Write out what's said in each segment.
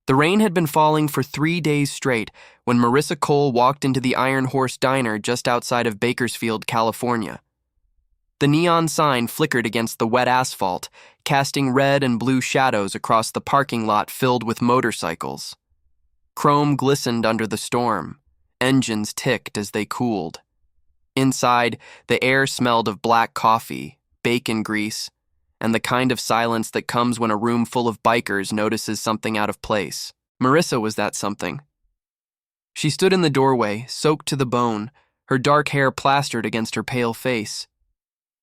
The rain had been falling for 3 days straight when Marissa Cole walked into the Iron Horse Diner just outside of Bakersfield, California. The neon sign flickered against the wet asphalt, casting red and blue shadows across the parking lot filled with motorcycles. Chrome glistened under the storm. Engines ticked as they cooled. Inside, the air smelled of black coffee, bacon grease, and the kind of silence that comes when a room full of bikers notices something out of place. Marissa was that something. She stood in the doorway, soaked to the bone, her dark hair plastered against her pale face.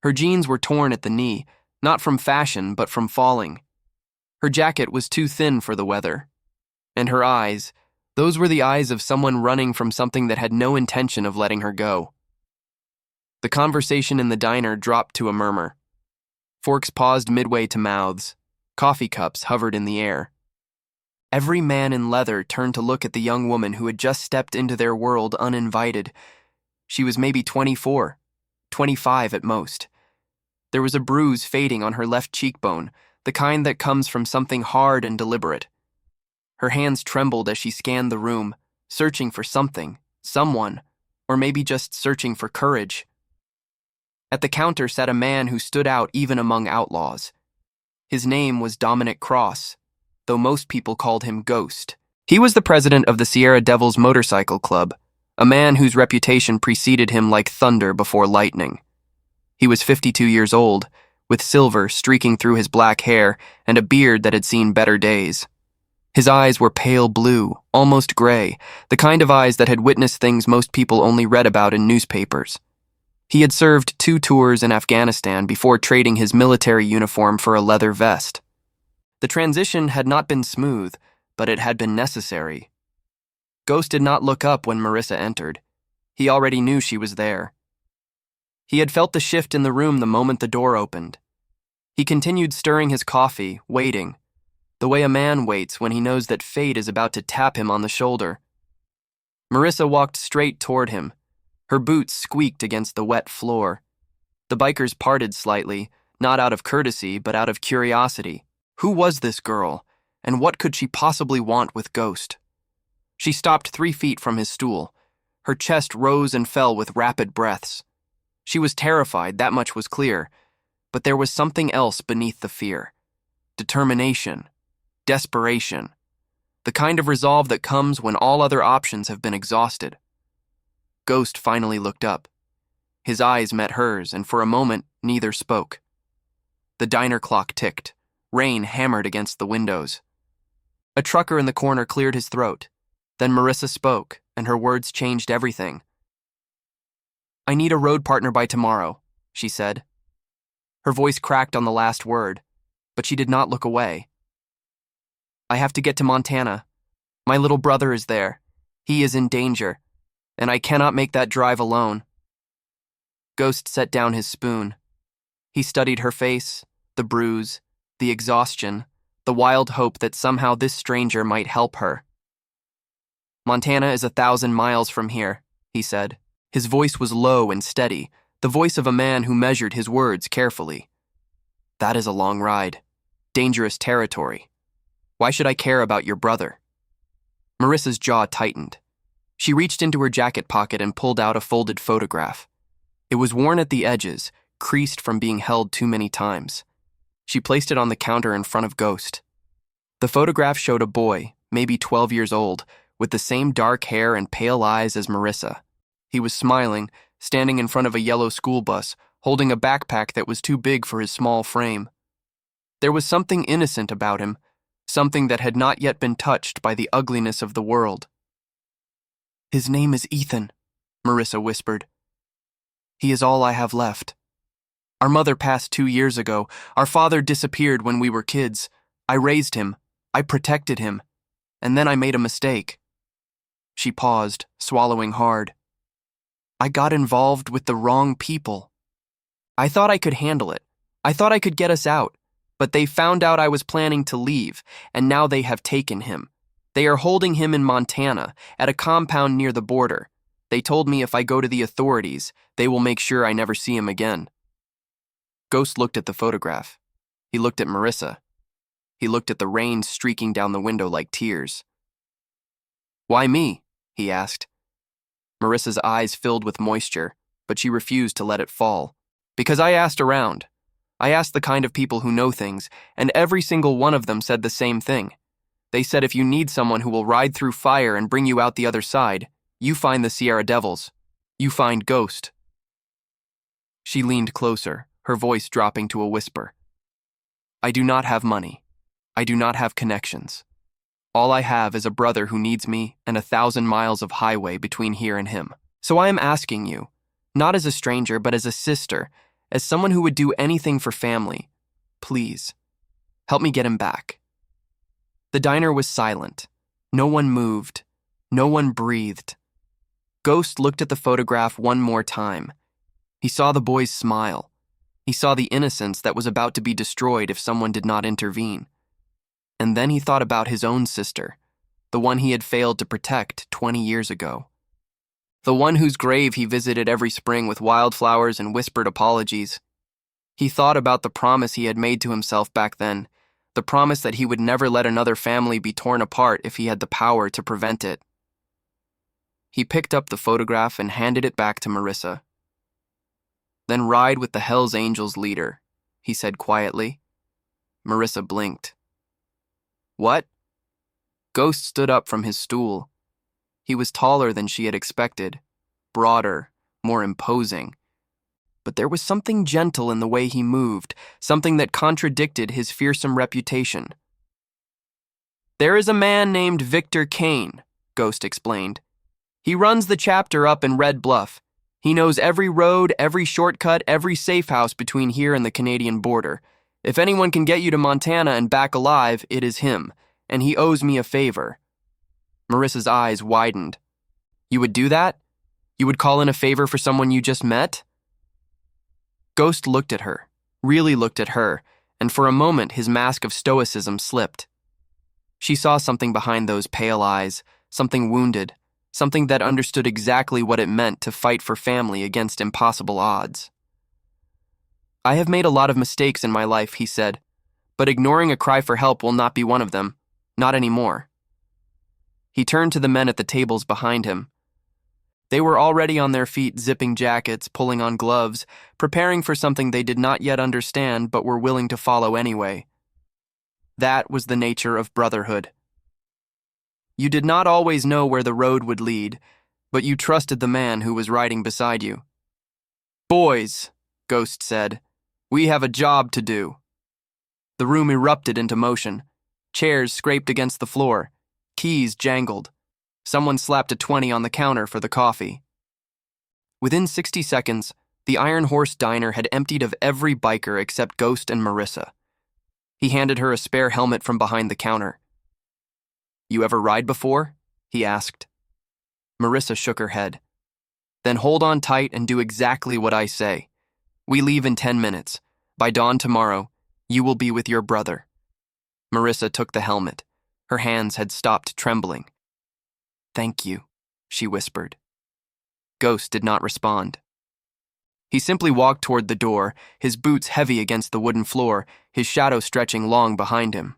Her jeans were torn at the knee, not from fashion, but from falling. Her jacket was too thin for the weather. And her eyes, those were the eyes of someone running from something that had no intention of letting her go. The conversation in the diner dropped to a murmur. Forks paused midway to mouths. Coffee cups hovered in the air. Every man in leather turned to look at the young woman who had just stepped into their world uninvited. She was maybe 24, 25 at most. There was a bruise fading on her left cheekbone, the kind that comes from something hard and deliberate. Her hands trembled as she scanned the room, searching for something, someone, or maybe just searching for courage. At the counter sat a man who stood out even among outlaws. His name was Dominic Cross, though most people called him Ghost. He was the president of the Sierra Devils Motorcycle Club, a man whose reputation preceded him like thunder before lightning. He was 52 years old, with silver streaking through his black hair and a beard that had seen better days. His eyes were pale blue, almost gray, the kind of eyes that had witnessed things most people only read about in newspapers. He had served 2 tours in Afghanistan before trading his military uniform for a leather vest. The transition had not been smooth, but it had been necessary. Ghost did not look up when Marissa entered. He already knew she was there. He had felt the shift in the room the moment the door opened. He continued stirring his coffee, waiting, the way a man waits when he knows that fate is about to tap him on the shoulder. Marissa walked straight toward him. Her boots squeaked against the wet floor. The bikers parted slightly, not out of courtesy, but out of curiosity. Who was this girl, and what could she possibly want with Ghost? She stopped 3 feet from his stool. Her chest rose and fell with rapid breaths. She was terrified, that much was clear, but there was something else beneath the fear. Determination. Desperation. The kind of resolve that comes when all other options have been exhausted. Ghost finally looked up. His eyes met hers, and for a moment, neither spoke. The diner clock ticked. Rain hammered against the windows. A trucker in the corner cleared his throat. Then Marissa spoke, and her words changed everything. "I need a road partner by tomorrow," she said. Her voice cracked on the last word, but she did not look away. "I have to get to Montana. My little brother is there. He is in danger, and I cannot make that drive alone." Ghost set down his spoon. He studied her face, the bruise, the exhaustion, the wild hope that somehow this stranger might help her. "Montana is 1,000 miles from here," he said. His voice was low and steady, the voice of a man who measured his words carefully. "That is a long ride. Dangerous territory. Why should I care about your brother?" Marissa's jaw tightened. She reached into her jacket pocket and pulled out a folded photograph. It was worn at the edges, creased from being held too many times. She placed it on the counter in front of Ghost. The photograph showed a boy, maybe 12 years old, with the same dark hair and pale eyes as Marissa. He was smiling, standing in front of a yellow school bus, holding a backpack that was too big for his small frame. There was something innocent about him, something that had not yet been touched by the ugliness of the world. "His name is Ethan," Marissa whispered. "He is all I have left. Our mother passed 2 years ago. Our father disappeared when we were kids. I raised him. I protected him. And then I made a mistake." She paused, swallowing hard. "I got involved with the wrong people. I thought I could handle it. I thought I could get us out. But they found out I was planning to leave, and now they have taken him. They are holding him in Montana, at a compound near the border. They told me if I go to the authorities, they will make sure I never see him again." Ghost looked at the photograph. He looked at Marissa. He looked at the rain streaking down the window like tears. "Why me?" he asked. Marissa's eyes filled with moisture, but she refused to let it fall. "Because I asked around. I asked the kind of people who know things, and every single one of them said the same thing. They said if you need someone who will ride through fire and bring you out the other side, you find the Sierra Devils. You find Ghost." She leaned closer, her voice dropping to a whisper. "I do not have money. I do not have connections. All I have is a brother who needs me and 1,000 miles of highway between here and him. So I am asking you, not as a stranger but as a sister, as someone who would do anything for family, please, help me get him back." The diner was silent. No one moved. No one breathed. Ghost looked at the photograph one more time. He saw the boy's smile. He saw the innocence that was about to be destroyed if someone did not intervene. And then he thought about his own sister, the one he had failed to protect 20 years ago. The one whose grave he visited every spring with wildflowers and whispered apologies. He thought about the promise he had made to himself back then, the promise that he would never let another family be torn apart if he had the power to prevent it. He picked up the photograph and handed it back to Marissa. "Then ride with the Hells Angels leader," he said quietly. Marissa blinked. "What?" Ghost stood up from his stool. He was taller than she had expected, broader, more imposing. But there was something gentle in the way he moved, something that contradicted his fearsome reputation. "There is a man named Victor Kane," Ghost explained. "He runs the chapter up in Red Bluff. He knows every road, every shortcut, every safe house between here and the Canadian border. If anyone can get you to Montana and back alive, it is him, and he owes me a favor." Marissa's eyes widened. "You would do that? You would call in a favor for someone you just met?" Ghost looked at her, really looked at her, and for a moment his mask of stoicism slipped. She saw something behind those pale eyes, something wounded, something that understood exactly what it meant to fight for family against impossible odds. "I have made a lot of mistakes in my life," he said, "but ignoring a cry for help will not be one of them. Not anymore." He turned to the men at the tables behind him. They were already on their feet, zipping jackets, pulling on gloves, preparing for something they did not yet understand but were willing to follow anyway. That was the nature of brotherhood. You did not always know where the road would lead, but you trusted the man who was riding beside you. "Boys," Ghost said, "we have a job to do." The room erupted into motion. Chairs scraped against the floor. Keys jangled. Someone slapped a 20 on the counter for the coffee. Within 60 seconds, the Iron Horse Diner had emptied of every biker except Ghost and Marissa. He handed her a spare helmet from behind the counter. "You ever ride before?" he asked. Marissa shook her head. "Then hold on tight and do exactly what I say. We leave in 10 minutes. By dawn tomorrow, you will be with your brother." Marissa took the helmet. Her hands had stopped trembling. "Thank you," she whispered. Ghost did not respond. He simply walked toward the door, his boots heavy against the wooden floor, his shadow stretching long behind him.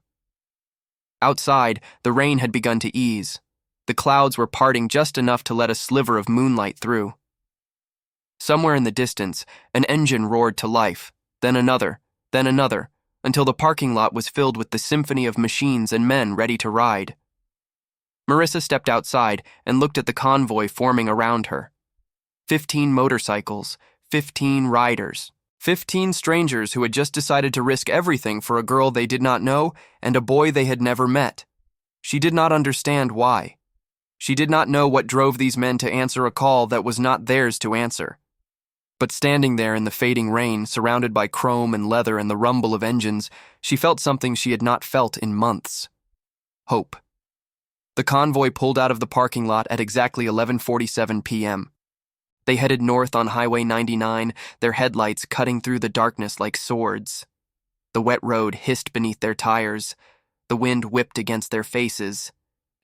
Outside, the rain had begun to ease. The clouds were parting just enough to let a sliver of moonlight through. Somewhere in the distance, an engine roared to life, then another, until the parking lot was filled with the symphony of machines and men ready to ride. Marissa stepped outside and looked at the convoy forming around her. 15 motorcycles, 15 riders, 15 strangers who had just decided to risk everything for a girl they did not know and a boy they had never met. She did not understand why. She did not know what drove these men to answer a call that was not theirs to answer. But standing there in the fading rain, surrounded by chrome and leather and the rumble of engines, she felt something she had not felt in months. Hope. The convoy pulled out of the parking lot at exactly 11:47 p.m. They headed north on Highway 99, their headlights cutting through the darkness like swords. The wet road hissed beneath their tires, the wind whipped against their faces,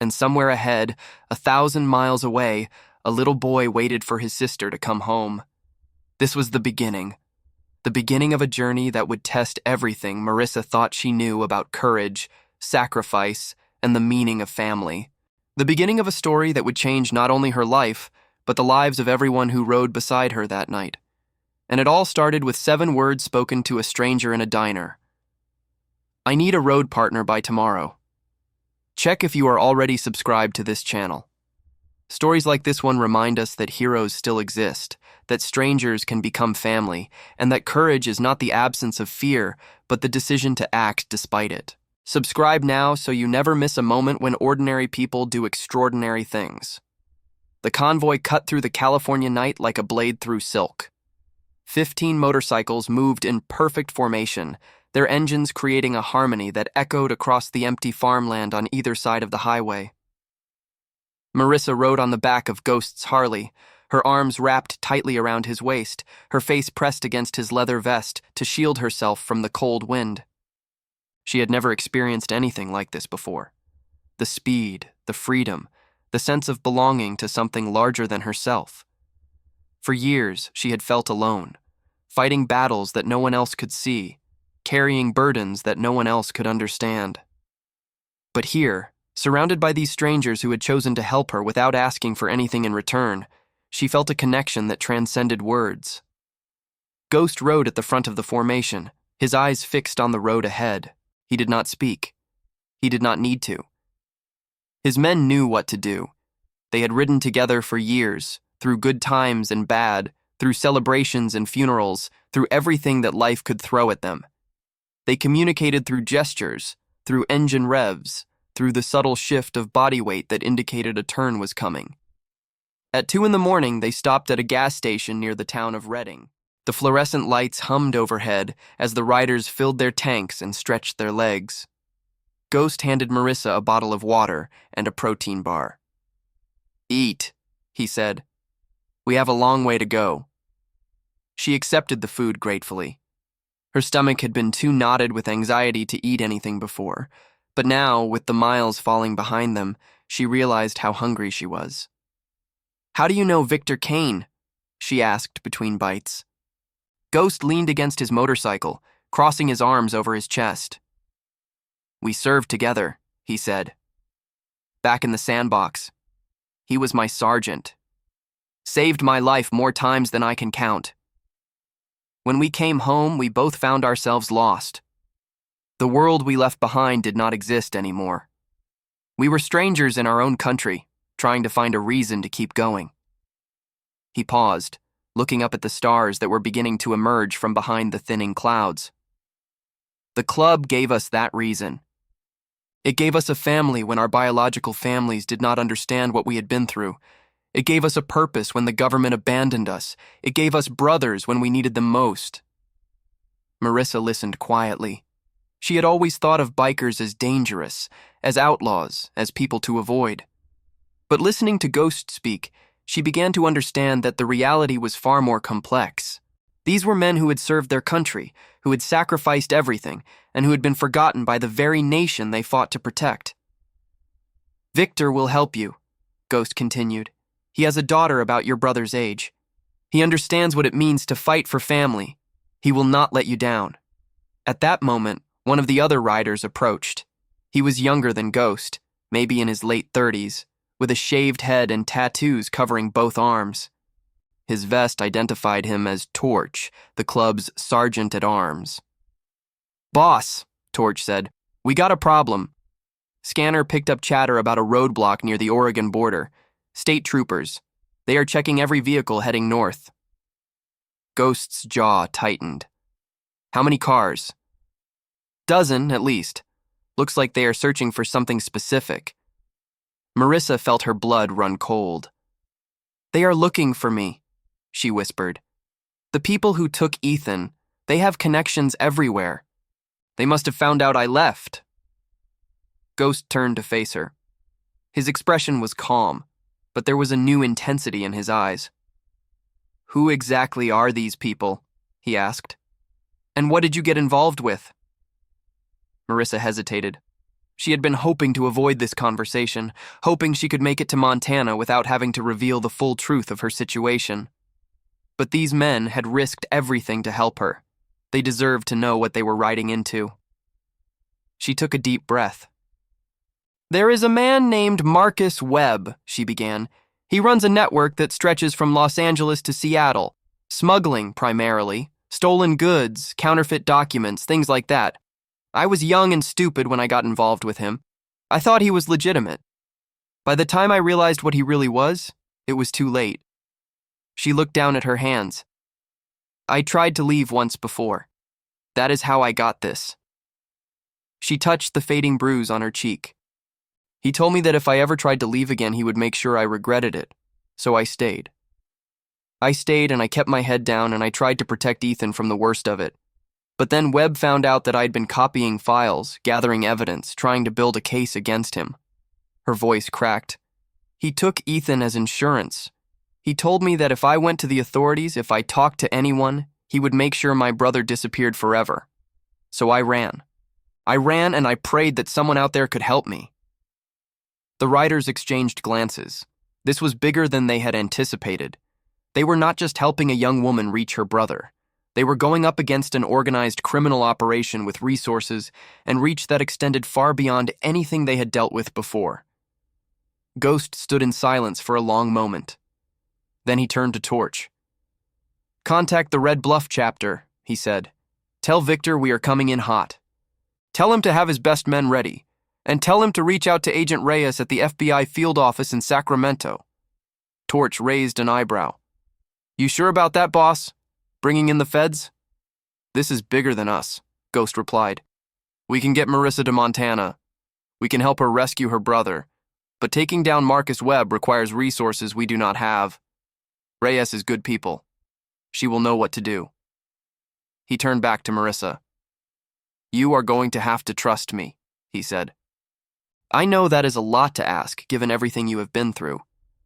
and somewhere ahead, 1,000 miles away, a little boy waited for his sister to come home. This was the beginning. the beginning of a journey that would test everything Marissa thought she knew about courage, sacrifice, and the meaning of family. The beginning of a story that would change not only her life, but the lives of everyone who rode beside her that night. And it all started with 7 words spoken to a stranger in a diner. I need a road partner by tomorrow. Check if you are already subscribed to this channel. Stories like this one remind us that heroes still exist, that strangers can become family, and that courage is not the absence of fear, but the decision to act despite it. Subscribe now so you never miss a moment when ordinary people do extraordinary things. The convoy cut through the California night like a blade through silk. 15 motorcycles moved in perfect formation, their engines creating a harmony that echoed across the empty farmland on either side of the highway. Marissa rode on the back of Ghost's Harley, her arms wrapped tightly around his waist, her face pressed against his leather vest to shield herself from the cold wind. She had never experienced anything like this before. The speed, the freedom, the sense of belonging to something larger than herself. For years, she had felt alone, fighting battles that no one else could see, carrying burdens that no one else could understand. But here, surrounded by these strangers who had chosen to help her without asking for anything in return, she felt a connection that transcended words. Ghost rode at the front of the formation, his eyes fixed on the road ahead. He did not speak. He did not need to. His men knew what to do. They had ridden together for years, through good times and bad, through celebrations and funerals, through everything that life could throw at them. They communicated through gestures, through engine revs, through the subtle shift of body weight that indicated a turn was coming. At 2 a.m, they stopped at a gas station near the town of Redding. The fluorescent lights hummed overhead as the riders filled their tanks and stretched their legs. Ghost handed Marissa a bottle of water and a protein bar. Eat, he said. We have a long way to go. She accepted the food gratefully. Her stomach had been too knotted with anxiety to eat anything before, but now, with the miles falling behind them, she realized how hungry she was. How do you know Victor Kane? She asked between bites. Ghost leaned against his motorcycle, crossing his arms over his chest. We served together, he said. Back in the sandbox. He was my sergeant. Saved my life more times than I can count. When we came home, we both found ourselves lost. The world we left behind did not exist anymore. We were strangers in our own country, trying to find a reason to keep going. He paused, looking up at the stars that were beginning to emerge from behind the thinning clouds. The club gave us that reason. It gave us a family when our biological families did not understand what we had been through. It gave us a purpose when the government abandoned us. It gave us brothers when we needed them most. Marissa listened quietly. She had always thought of bikers as dangerous, as outlaws, as people to avoid. But listening to Ghost speak, she began to understand that the reality was far more complex. These were men who had served their country, who had sacrificed everything, and who had been forgotten by the very nation they fought to protect. Victor will help you, Ghost continued. He has a daughter about your brother's age. He understands what it means to fight for family. He will not let you down. At that moment, one of the other riders approached. He was younger than Ghost, maybe in his late 30s, with a shaved head and tattoos covering both arms. His vest identified him as Torch, the club's sergeant-at-arms. Boss, Torch said, we got a problem. Scanner picked up chatter about a roadblock near the Oregon border. State troopers. They are checking every vehicle heading north. Ghost's jaw tightened. How many cars? Dozen, at least. Looks like they are searching for something specific. Marissa felt her blood run cold. They are looking for me, she whispered. The people who took Ethan, they have connections everywhere. They must have found out I left. Ghost turned to face her. His expression was calm, but there was a new intensity in his eyes. Who exactly are these people? He asked. And what did you get involved with? Marissa hesitated. She had been hoping to avoid this conversation, hoping she could make it to Montana without having to reveal the full truth of her situation. But these men had risked everything to help her. They deserved to know what they were riding into. She took a deep breath. "There is a man named Marcus Webb," she began. "He runs a network that stretches from Los Angeles to Seattle. Smuggling, primarily. Stolen goods, counterfeit documents, things like that. I was young and stupid when I got involved with him. I thought he was legitimate. By the time I realized what he really was, it was too late." She looked down at her hands. "I tried to leave once before. That is how I got this." She touched the fading bruise on her cheek. "He told me that if I ever tried to leave again, he would make sure I regretted it. So I stayed. I stayed and I kept my head down and I tried to protect Ethan from the worst of it. But then Webb found out that I'd been copying files, gathering evidence, trying to build a case against him." Her voice cracked. "He took Ethan as insurance. He told me that if I went to the authorities, if I talked to anyone, he would make sure my brother disappeared forever. So I ran. I ran and I prayed that someone out there could help me." The riders exchanged glances. This was bigger than they had anticipated. They were not just helping a young woman reach her brother. They were going up against an organized criminal operation with resources and reach that extended far beyond anything they had dealt with before. Ghost stood in silence for a long moment. Then he turned to Torch. "Contact the Red Bluff chapter," he said. "Tell Victor we are coming in hot. Tell him to have his best men ready, and tell him to reach out to Agent Reyes at the FBI field office in Sacramento." Torch raised an eyebrow. "You sure about that, boss? Bringing in the feds?" "This is bigger than us," Ghost replied. "We can get Marissa to Montana. We can help her rescue her brother. But taking down Marcus Webb requires resources we do not have. Reyes is good people. She will know what to do." He turned back to Marissa. "You are going to have to trust me," he said. "I know that is a lot to ask, given everything you have been through.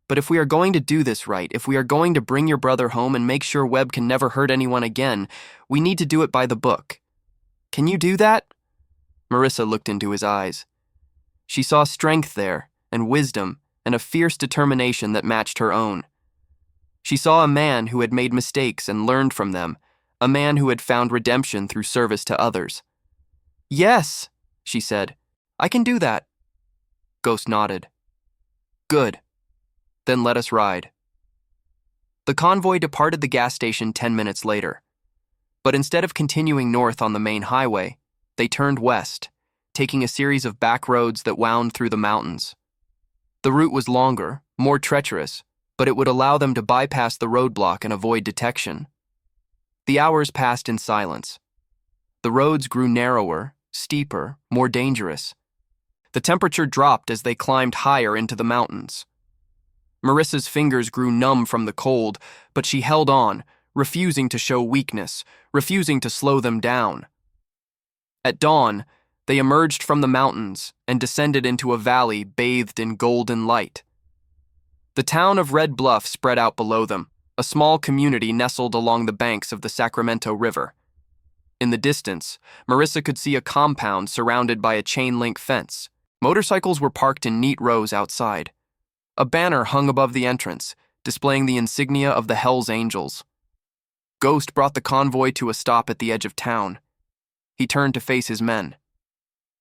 But if we are going to do this right, if we are going to bring your brother home and make sure Webb can never hurt anyone again, we need to do it by the book. Can you do that?" Marissa looked into his eyes. She saw strength there, and wisdom, and a fierce determination that matched her own. She saw a man who had made mistakes and learned from them, a man who had found redemption through service to others. "Yes," she said. "I can do that." Ghost nodded. "Good. Then let us ride." The convoy departed the gas station 10 minutes later. But instead of continuing north on the main highway, they turned west, taking a series of back roads that wound through the mountains. The route was longer, more treacherous, but it would allow them to bypass the roadblock and avoid detection. The hours passed in silence. The roads grew narrower, steeper, more dangerous. The temperature dropped as they climbed higher into the mountains. Marissa's fingers grew numb from the cold, but she held on, refusing to show weakness, refusing to slow them down. At dawn, they emerged from the mountains and descended into a valley bathed in golden light. The town of Red Bluff spread out below them, a small community nestled along the banks of the Sacramento River. In the distance, Marissa could see a compound surrounded by a chain-link fence. Motorcycles were parked in neat rows outside. A banner hung above the entrance, displaying the insignia of the Hells Angels. Ghost brought the convoy to a stop at the edge of town. He turned to face his men.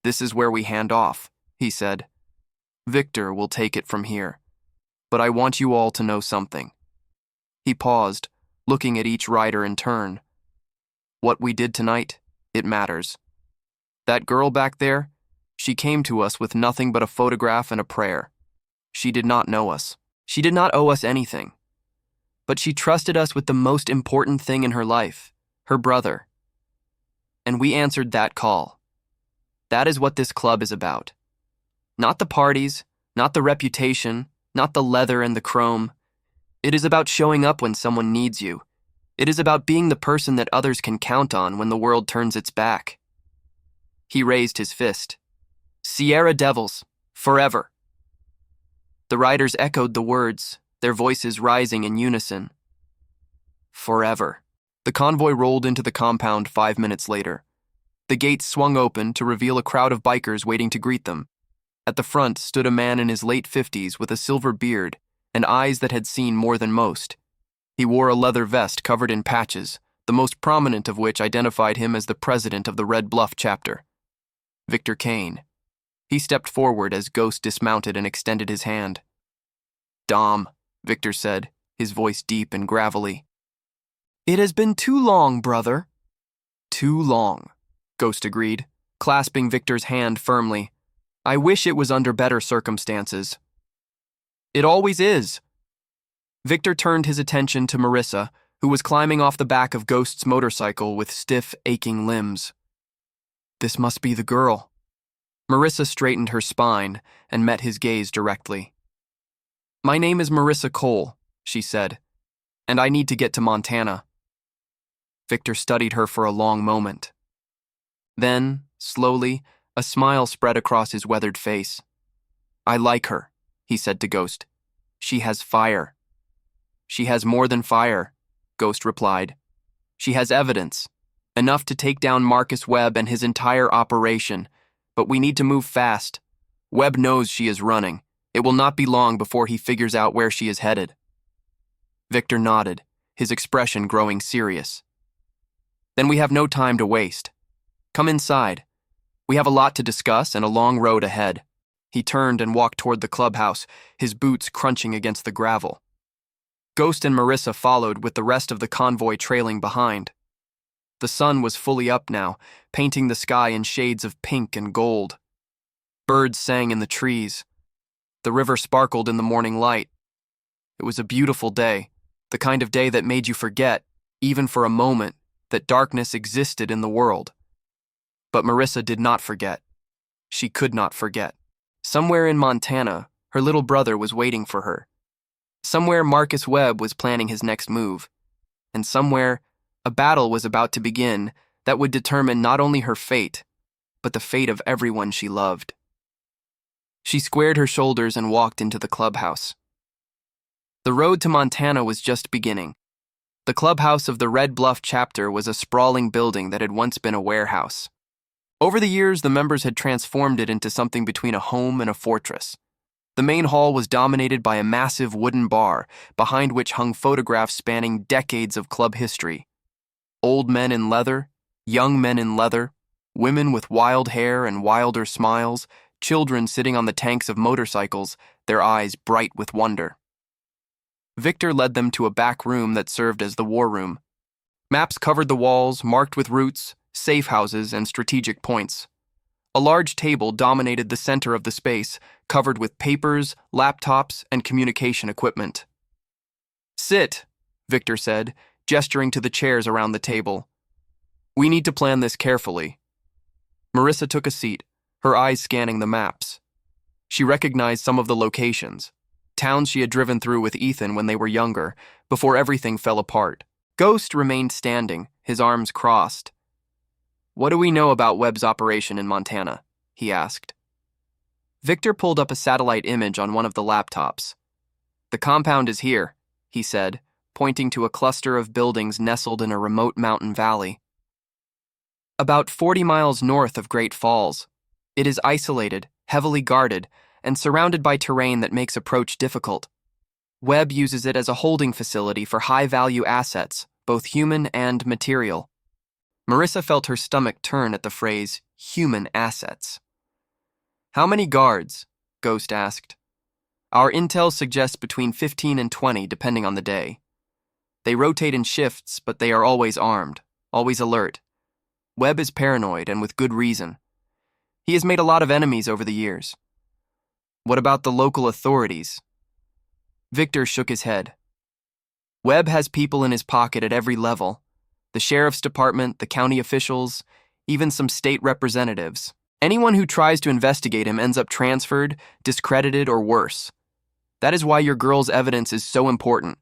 "This is where we hand off," he said. "Victor will take it from here. But I want you all to know something." He paused, looking at each rider in turn. "What we did tonight, it matters. That girl back there, she came to us with nothing but a photograph and a prayer. She did not know us. She did not owe us anything. But she trusted us with the most important thing in her life, her brother. And we answered that call. That is what this club is about. Not the parties, not the reputation, not the leather and the chrome. It is about showing up when someone needs you. It is about being the person that others can count on when the world turns its back." He raised his fist. "Sierra Devils, forever." The riders echoed the words, their voices rising in unison. Forever. The convoy rolled into the compound 5 minutes later. The gates swung open to reveal a crowd of bikers waiting to greet them. At the front stood a man in his late 50s with a silver beard and eyes that had seen more than most. He wore a leather vest covered in patches, the most prominent of which identified him as the president of the Red Bluff chapter, Victor Kane. He stepped forward as Ghost dismounted and extended his hand. "Dom," Victor said, his voice deep and gravelly. "It has been too long, brother." "Too long," Ghost agreed, clasping Victor's hand firmly. "I wish it was under better circumstances." "It always is." Victor turned his attention to Marissa, who was climbing off the back of Ghost's motorcycle with stiff, aching limbs. "This must be the girl." Marissa straightened her spine and met his gaze directly. "My name is Marissa Cole," she said, "and I need to get to Montana." Victor studied her for a long moment. Then, slowly, a smile spread across his weathered face. "I like her," he said to Ghost. "She has fire." "She has more than fire," Ghost replied. "She has evidence, enough to take down Marcus Webb and his entire operation, but we need to move fast. Webb knows she is running. It will not be long before he figures out where she is headed." Victor nodded, his expression growing serious. "Then we have no time to waste. Come inside. We have a lot to discuss and a long road ahead." He turned and walked toward the clubhouse, his boots crunching against the gravel. Ghost and Marissa followed, with the rest of the convoy trailing behind. The sun was fully up now, painting the sky in shades of pink and gold. Birds sang in the trees. The river sparkled in the morning light. It was a beautiful day, the kind of day that made you forget, even for a moment, that darkness existed in the world. But Marissa did not forget. She could not forget. Somewhere in Montana, her little brother was waiting for her. Somewhere Marcus Webb was planning his next move. And somewhere, a battle was about to begin that would determine not only her fate, but the fate of everyone she loved. She squared her shoulders and walked into the clubhouse. The road to Montana was just beginning. The clubhouse of the Red Bluff chapter was a sprawling building that had once been a warehouse. Over the years, the members had transformed it into something between a home and a fortress. The main hall was dominated by a massive wooden bar, behind which hung photographs spanning decades of club history. Old men in leather, young men in leather, women with wild hair and wilder smiles, children sitting on the tanks of motorcycles, their eyes bright with wonder. Victor led them to a back room that served as the war room. Maps covered the walls, marked with routes, safe houses, and strategic points. A large table dominated the center of the space, covered with papers, laptops, and communication equipment. "Sit," Victor said, gesturing to the chairs around the table. "We need to plan this carefully." Marissa took a seat, her eyes scanning the maps. She recognized some of the locations, towns she had driven through with Ethan when they were younger, before everything fell apart. Ghost remained standing, his arms crossed. "What do we know about Webb's operation in Montana?" he asked. Victor pulled up a satellite image on one of the laptops. "The compound is here," he said, pointing to a cluster of buildings nestled in a remote mountain valley. "About 40 miles north of Great Falls. It is isolated, heavily guarded, and surrounded by terrain that makes approach difficult. Webb uses it as a holding facility for high-value assets, both human and material." Marissa felt her stomach turn at the phrase, human assets. "How many guards?" Ghost asked. "Our intel suggests between 15 and 20, depending on the day. They rotate in shifts, but they are always armed, always alert. Webb is paranoid, and with good reason. He has made a lot of enemies over the years." "What about the local authorities?" Victor shook his head. "Webb has people in his pocket at every level. The sheriff's department, the county officials, even some state representatives. Anyone who tries to investigate him ends up transferred, discredited, or worse. That is why your girl's evidence is so important.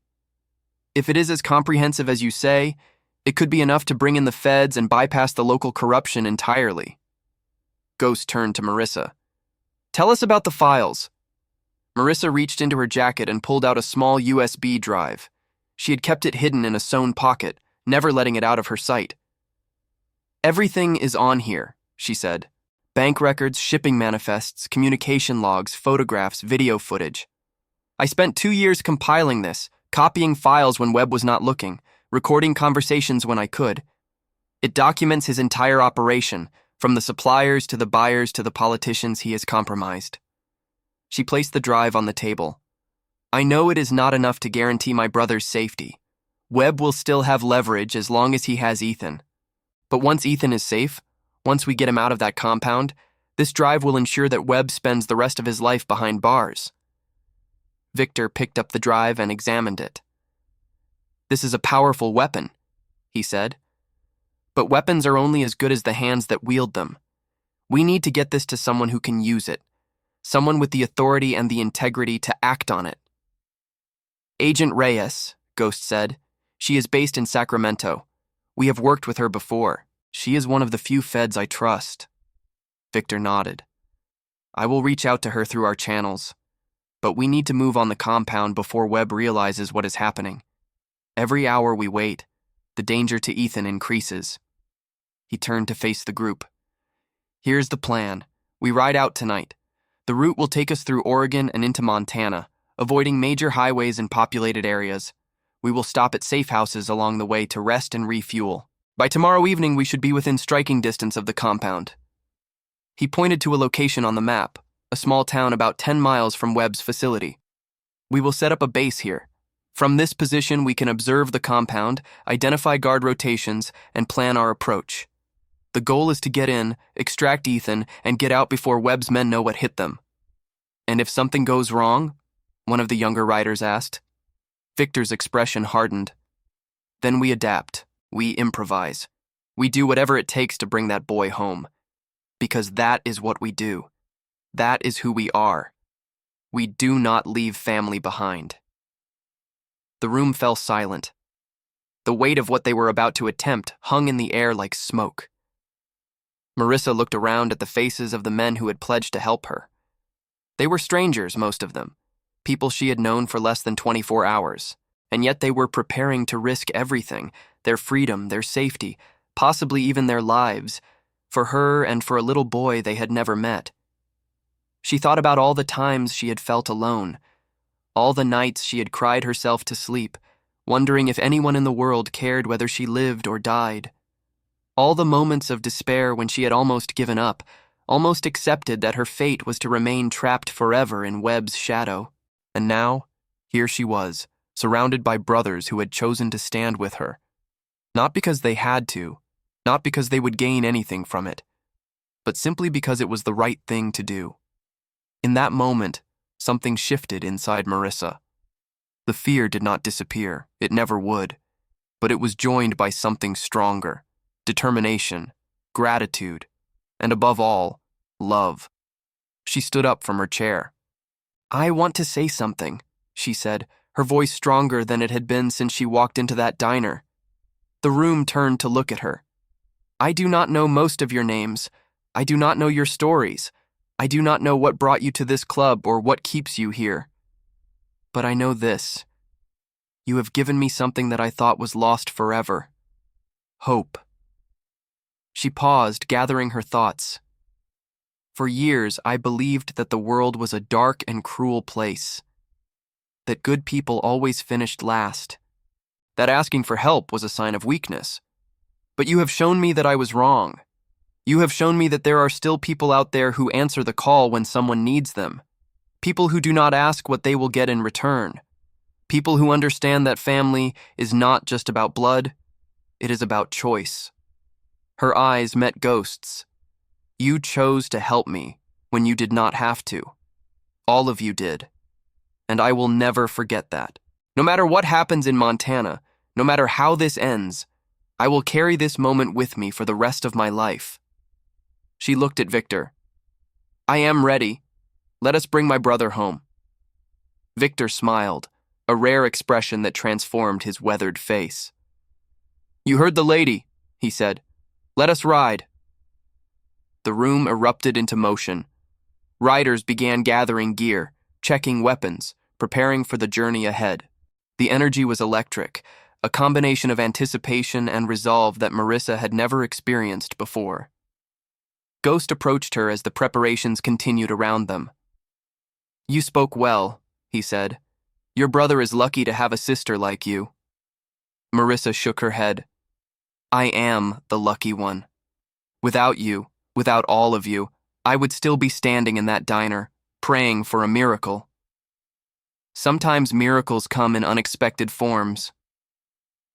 If it is as comprehensive as you say, it could be enough to bring in the feds and bypass the local corruption entirely." Ghost turned to Marissa. "Tell us about the files." Marissa reached into her jacket and pulled out a small USB drive. She had kept it hidden in a sewn pocket, never letting it out of her sight. "Everything is on here," she said. "Bank records, shipping manifests, communication logs, photographs, video footage. I spent 2 years compiling this, copying files when Webb was not looking, recording conversations when I could. It documents his entire operation, from the suppliers to the buyers to the politicians he has compromised. She placed the drive on the table. I know it is not enough to guarantee my brother's safety. Webb will still have leverage as long as he has Ethan. But once Ethan is safe, once we get him out of that compound, this drive will ensure that Webb spends the rest of his life behind bars. Victor picked up the drive and examined it. This is a powerful weapon, he said. But weapons are only as good as the hands that wield them. We need to get this to someone who can use it, someone with the authority and the integrity to act on it. Agent Reyes, Ghost said. She is based in Sacramento. We have worked with her before. She is one of the few feds I trust. Victor nodded. I will reach out to her through our channels. But we need to move on the compound before Webb realizes what is happening. Every hour we wait, the danger to Ethan increases. He turned to face the group. Here's the plan. We ride out tonight. The route will take us through Oregon and into Montana, avoiding major highways and populated areas. We will stop at safe houses along the way to rest and refuel. By tomorrow evening, we should be within striking distance of the compound. He pointed to a location on the map, a small town about 10 miles from Webb's facility. We will set up a base here. From this position, we can observe the compound, identify guard rotations, and plan our approach. The goal is to get in, extract Ethan, and get out before Webb's men know what hit them. And if something goes wrong? One of the younger riders asked. Victor's expression hardened. Then we adapt. We improvise. We do whatever it takes to bring that boy home. Because that is what we do. That is who we are. We do not leave family behind. The room fell silent. The weight of what they were about to attempt hung in the air like smoke. Marissa looked around at the faces of the men who had pledged to help her. They were strangers, most of them, people she had known for less than 24 hours, and yet they were preparing to risk everything, their freedom, their safety, possibly even their lives, for her and for a little boy they had never met. She thought about all the times she had felt alone, all the nights she had cried herself to sleep, wondering if anyone in the world cared whether she lived or died. All the moments of despair when she had almost given up, almost accepted that her fate was to remain trapped forever in Webb's shadow. And now, here she was, surrounded by brothers who had chosen to stand with her. Not because they had to, not because they would gain anything from it, but simply because it was the right thing to do. In that moment, something shifted inside Marissa. The fear did not disappear, it never would, but it was joined by something stronger. Determination, gratitude, and above all, love. She stood up from her chair. I want to say something, she said, her voice stronger than it had been since she walked into that diner. The room turned to look at her. I do not know most of your names. I do not know your stories. I do not know what brought you to this club or what keeps you here. But I know this. You have given me something that I thought was lost forever. Hope. She paused, gathering her thoughts. For years, I believed that the world was a dark and cruel place, that good people always finished last, that asking for help was a sign of weakness. But you have shown me that I was wrong. You have shown me that there are still people out there who answer the call when someone needs them, people who do not ask what they will get in return, people who understand that family is not just about blood, it is about choice. Her eyes met Ghost's. You chose to help me when you did not have to. All of you did. And I will never forget that. No matter what happens in Montana, no matter how this ends, I will carry this moment with me for the rest of my life. She looked at Victor. I am ready. Let us bring my brother home. Victor smiled, a rare expression that transformed his weathered face. You heard the lady, he said. Let us ride. The room erupted into motion. Riders began gathering gear, checking weapons, preparing for the journey ahead. The energy was electric, a combination of anticipation and resolve that Marissa had never experienced before. Ghost approached her as the preparations continued around them. You spoke well, he said. Your brother is lucky to have a sister like you. Marissa shook her head. I am the lucky one. Without you, without all of you, I would still be standing in that diner, praying for a miracle. Sometimes miracles come in unexpected forms.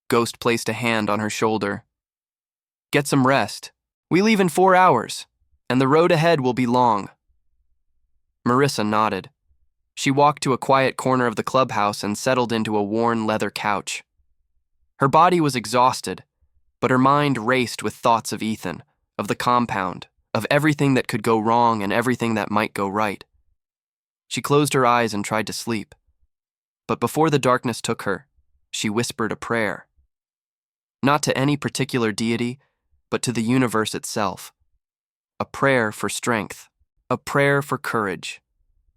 Ghost placed a hand on her shoulder. Get some rest. We leave in 4 hours, and the road ahead will be long. Marissa nodded. She walked to a quiet corner of the clubhouse and settled into a worn leather couch. Her body was exhausted, but her mind raced with thoughts of Ethan, of the compound, of everything that could go wrong and everything that might go right. She closed her eyes and tried to sleep. But before the darkness took her, she whispered a prayer. Not to any particular deity, but to the universe itself. A prayer for strength, a prayer for courage,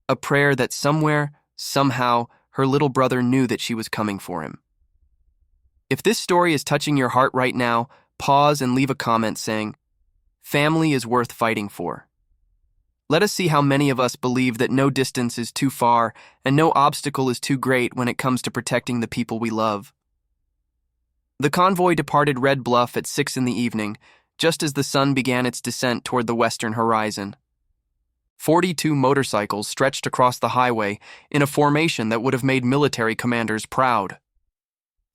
a prayer that somewhere, somehow, her little brother knew that she was coming for him. If this story is touching your heart right now, pause and leave a comment saying, "Family is worth fighting for." Let us see how many of us believe that no distance is too far and no obstacle is too great when it comes to protecting the people we love. The convoy departed Red Bluff at 6 in the evening, just as the sun began its descent toward the western horizon. 42 motorcycles stretched across the highway in a formation that would have made military commanders proud.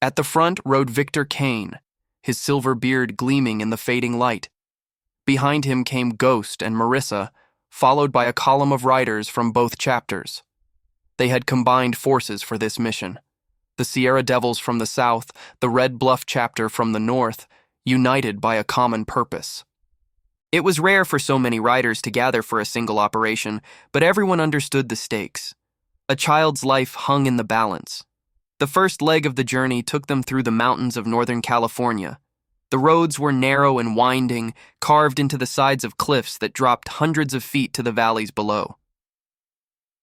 At the front rode Victor Kane, his silver beard gleaming in the fading light. Behind him came Ghost and Marissa, followed by a column of riders from both chapters. They had combined forces for this mission. The Sierra Devils from the south, the Red Bluff chapter from the north, united by a common purpose. It was rare for so many riders to gather for a single operation, but everyone understood the stakes. A child's life hung in the balance. The first leg of the journey took them through the mountains of Northern California. The roads were narrow and winding, carved into the sides of cliffs that dropped hundreds of feet to the valleys below.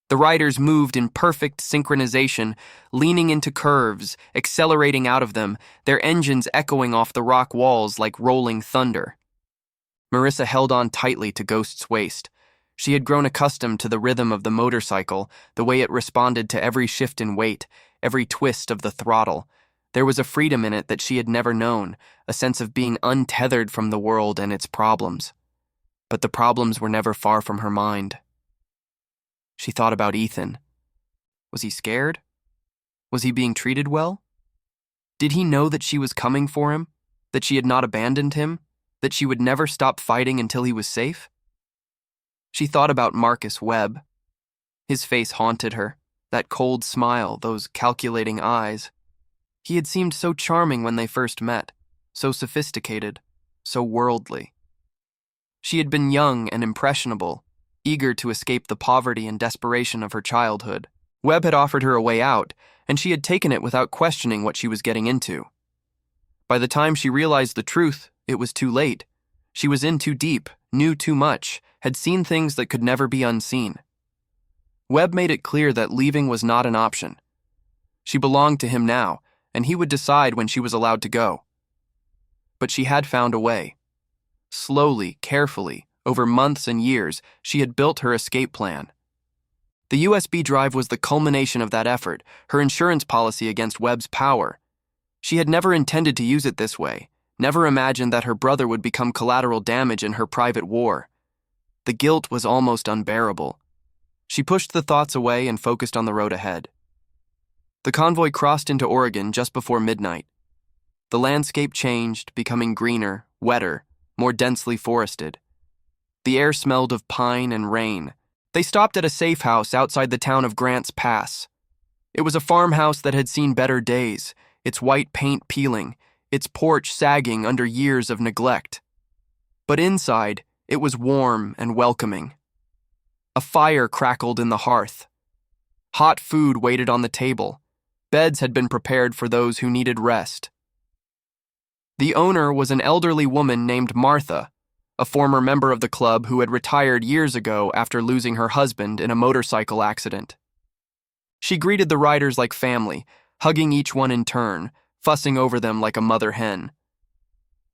The riders moved in perfect synchronization, leaning into curves, accelerating out of them, their engines echoing off the rock walls like rolling thunder. Marissa held on tightly to Ghost's waist. She had grown accustomed to the rhythm of the motorcycle, the way it responded to every shift in weight, every twist of the throttle. There was a freedom in it that she had never known, a sense of being untethered from the world and its problems. But the problems were never far from her mind. She thought about Ethan. Was he scared? Was he being treated well? Did he know that she was coming for him? That she had not abandoned him? That she would never stop fighting until he was safe? She thought about Marcus Webb. His face haunted her, that cold smile, those calculating eyes. He had seemed so charming when they first met, so sophisticated, so worldly. She had been young and impressionable, eager to escape the poverty and desperation of her childhood. Webb had offered her a way out, and she had taken it without questioning what she was getting into. By the time she realized the truth, it was too late. She was in too deep, knew too much, had seen things that could never be unseen. Webb made it clear that leaving was not an option. She belonged to him now, and he would decide when she was allowed to go. But she had found a way. Slowly, carefully, over months and years, she had built her escape plan. The USB drive was the culmination of that effort, her insurance policy against Webb's power. She had never intended to use it this way, never imagined that her brother would become collateral damage in her private war. The guilt was almost unbearable. She pushed the thoughts away and focused on the road ahead. The convoy crossed into Oregon just before midnight. The landscape changed, becoming greener, wetter, more densely forested. The air smelled of pine and rain. They stopped at a safe house outside the town of Grants Pass. It was a farmhouse that had seen better days, its white paint peeling, its porch sagging under years of neglect. But inside, it was warm and welcoming. A fire crackled in the hearth. Hot food waited on the table. Beds had been prepared for those who needed rest. The owner was an elderly woman named Martha, a former member of the club who had retired years ago after losing her husband in a motorcycle accident. She greeted the riders like family, hugging each one in turn, fussing over them like a mother hen.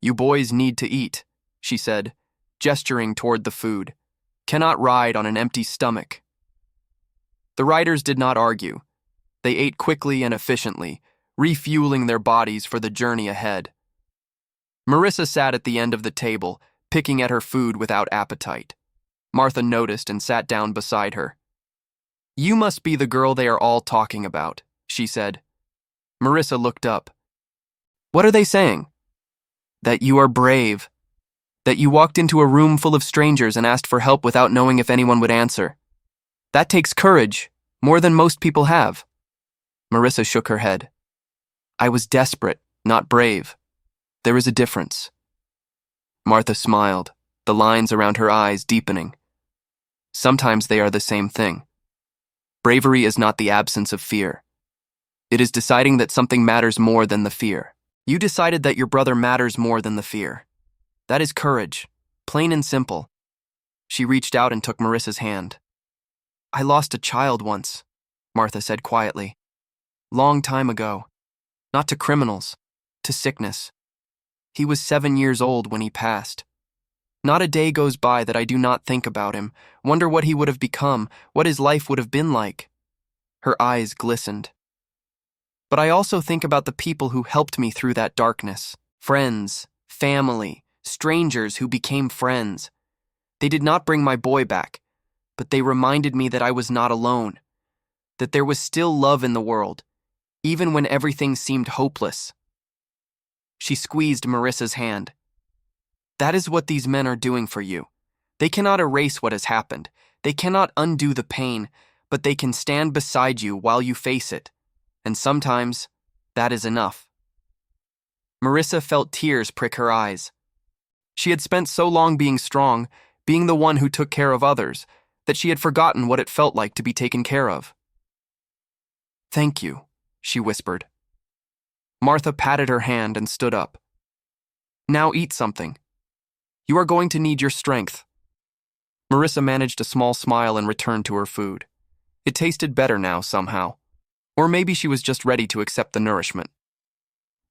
"You boys need to eat," she said, gesturing toward the food. "Cannot ride on an empty stomach." The riders did not argue. They ate quickly and efficiently, refueling their bodies for the journey ahead. Marissa sat at the end of the table, picking at her food without appetite. Martha noticed and sat down beside her. "You must be the girl they are all talking about," she said. Marissa looked up. "What are they saying?" "That you are brave. That you walked into a room full of strangers and asked for help without knowing if anyone would answer. That takes courage, more than most people have." Marissa shook her head. "I was desperate, not brave. There is a difference." Martha smiled, the lines around her eyes deepening. "Sometimes they are the same thing. Bravery is not the absence of fear. It is deciding that something matters more than the fear. You decided that your brother matters more than the fear. That is courage, plain and simple." She reached out and took Marissa's hand. "I lost a child once," Martha said quietly. "Long time ago. Not to criminals, to sickness. He was 7 years old when he passed. Not a day goes by that I do not think about him, wonder what he would have become, what his life would have been like." Her eyes glistened. "But I also think about the people who helped me through that darkness. Friends, family, strangers who became friends. They did not bring my boy back, but they reminded me that I was not alone, that there was still love in the world, even when everything seemed hopeless." She squeezed Marissa's hand. "That is what these men are doing for you. They cannot erase what has happened. They cannot undo the pain, but they can stand beside you while you face it. And sometimes, that is enough." Marissa felt tears prick her eyes. She had spent so long being strong, being the one who took care of others, that she had forgotten what it felt like to be taken care of. "Thank you," she whispered. Martha patted her hand and stood up. "Now eat something. You are going to need your strength." Marissa managed a small smile and returned to her food. It tasted better now, somehow. Or maybe she was just ready to accept the nourishment.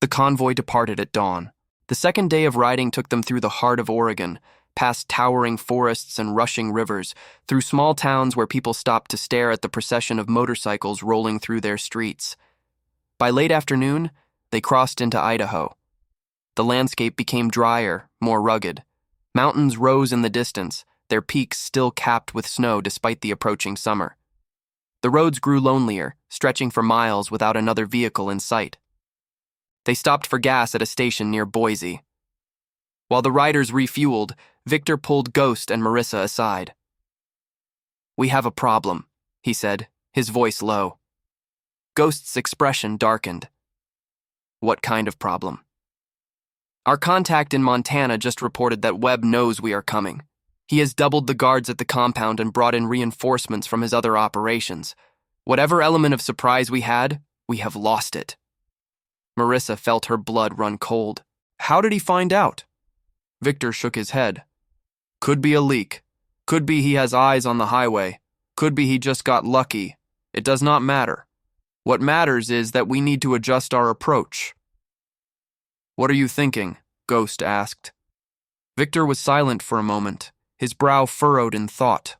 The convoy departed at dawn. The second day of riding took them through the heart of Oregon, past towering forests and rushing rivers, through small towns where people stopped to stare at the procession of motorcycles rolling through their streets. By late afternoon, they crossed into Idaho. The landscape became drier, more rugged. Mountains rose in the distance, their peaks still capped with snow despite the approaching summer. The roads grew lonelier, stretching for miles without another vehicle in sight. They stopped for gas at a station near Boise. While the riders refueled, Victor pulled Ghost and Marissa aside. "We have a problem," he said, his voice low. Ghost's expression darkened. "What kind of problem?" "Our contact in Montana just reported that Webb knows we are coming. He has doubled the guards at the compound and brought in reinforcements from his other operations. Whatever element of surprise we had, we have lost it." Marissa felt her blood run cold. "How did he find out?" Victor shook his head. "Could be a leak. Could be he has eyes on the highway. Could be he just got lucky. It does not matter. What matters is that we need to adjust our approach." "What are you thinking?" Ghost asked. Victor was silent for a moment, his brow furrowed in thought.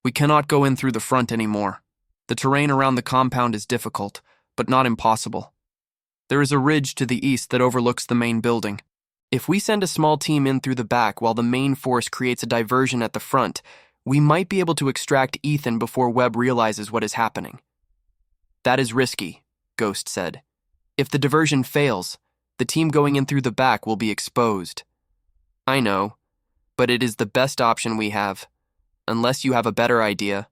"We cannot go in through the front anymore. The terrain around the compound is difficult, but not impossible. There is a ridge to the east that overlooks the main building. If we send a small team in through the back while the main force creates a diversion at the front, we might be able to extract Ethan before Webb realizes what is happening." "That is risky," Ghost said. "If the diversion fails, the team going in through the back will be exposed." "I know, but it is the best option we have, unless you have a better idea."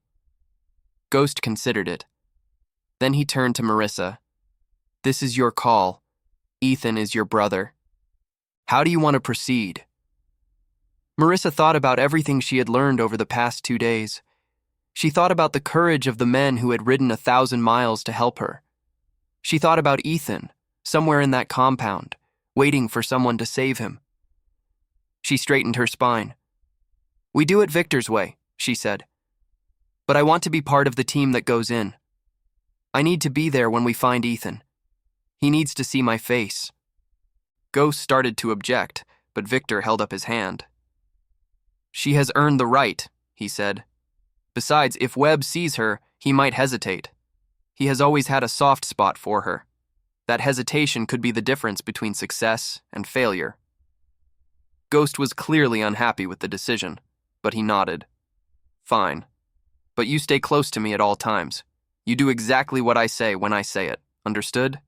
Ghost considered it. Then he turned to Marissa. "This is your call. Ethan is your brother. How do you want to proceed?" Marissa thought about everything she had learned over the past 2 days. She thought about the courage of the men who had ridden 1,000 miles to help her. She thought about Ethan, somewhere in that compound, waiting for someone to save him. She straightened her spine. "We do it Victor's way," she said. "But I want to be part of the team that goes in. I need to be there when we find Ethan. He needs to see my face." Ghost started to object, but Victor held up his hand. "She has earned the right," he said. "Besides, if Webb sees her, he might hesitate." He has always had a soft spot for her. That hesitation could be the difference between success and failure. Ghost was clearly unhappy with the decision, but he nodded. Fine. But you stay close to me at all times. You do exactly what I say when I say it. Understood?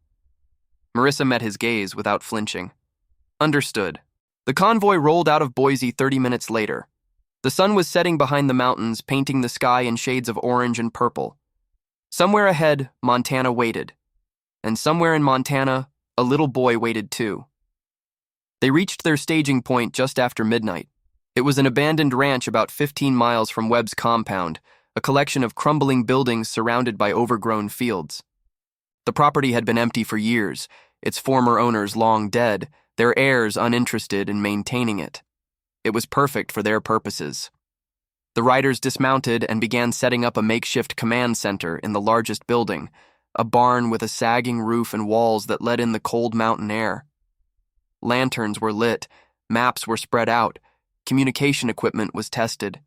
Marissa met his gaze without flinching. Understood. The convoy rolled out of Boise 30 minutes later. The sun was setting behind the mountains, painting the sky in shades of orange and purple. Somewhere ahead, Montana waited. And somewhere in Montana, a little boy waited too. They reached their staging point just after midnight. It was an abandoned ranch about 15 miles from Webb's compound, a collection of crumbling buildings surrounded by overgrown fields. The property had been empty for years, its former owners long dead, their heirs uninterested in maintaining it. It was perfect for their purposes. The riders dismounted and began setting up a makeshift command center in the largest building, a barn with a sagging roof and walls that let in the cold mountain air. Lanterns were lit, maps were spread out, communication equipment was tested.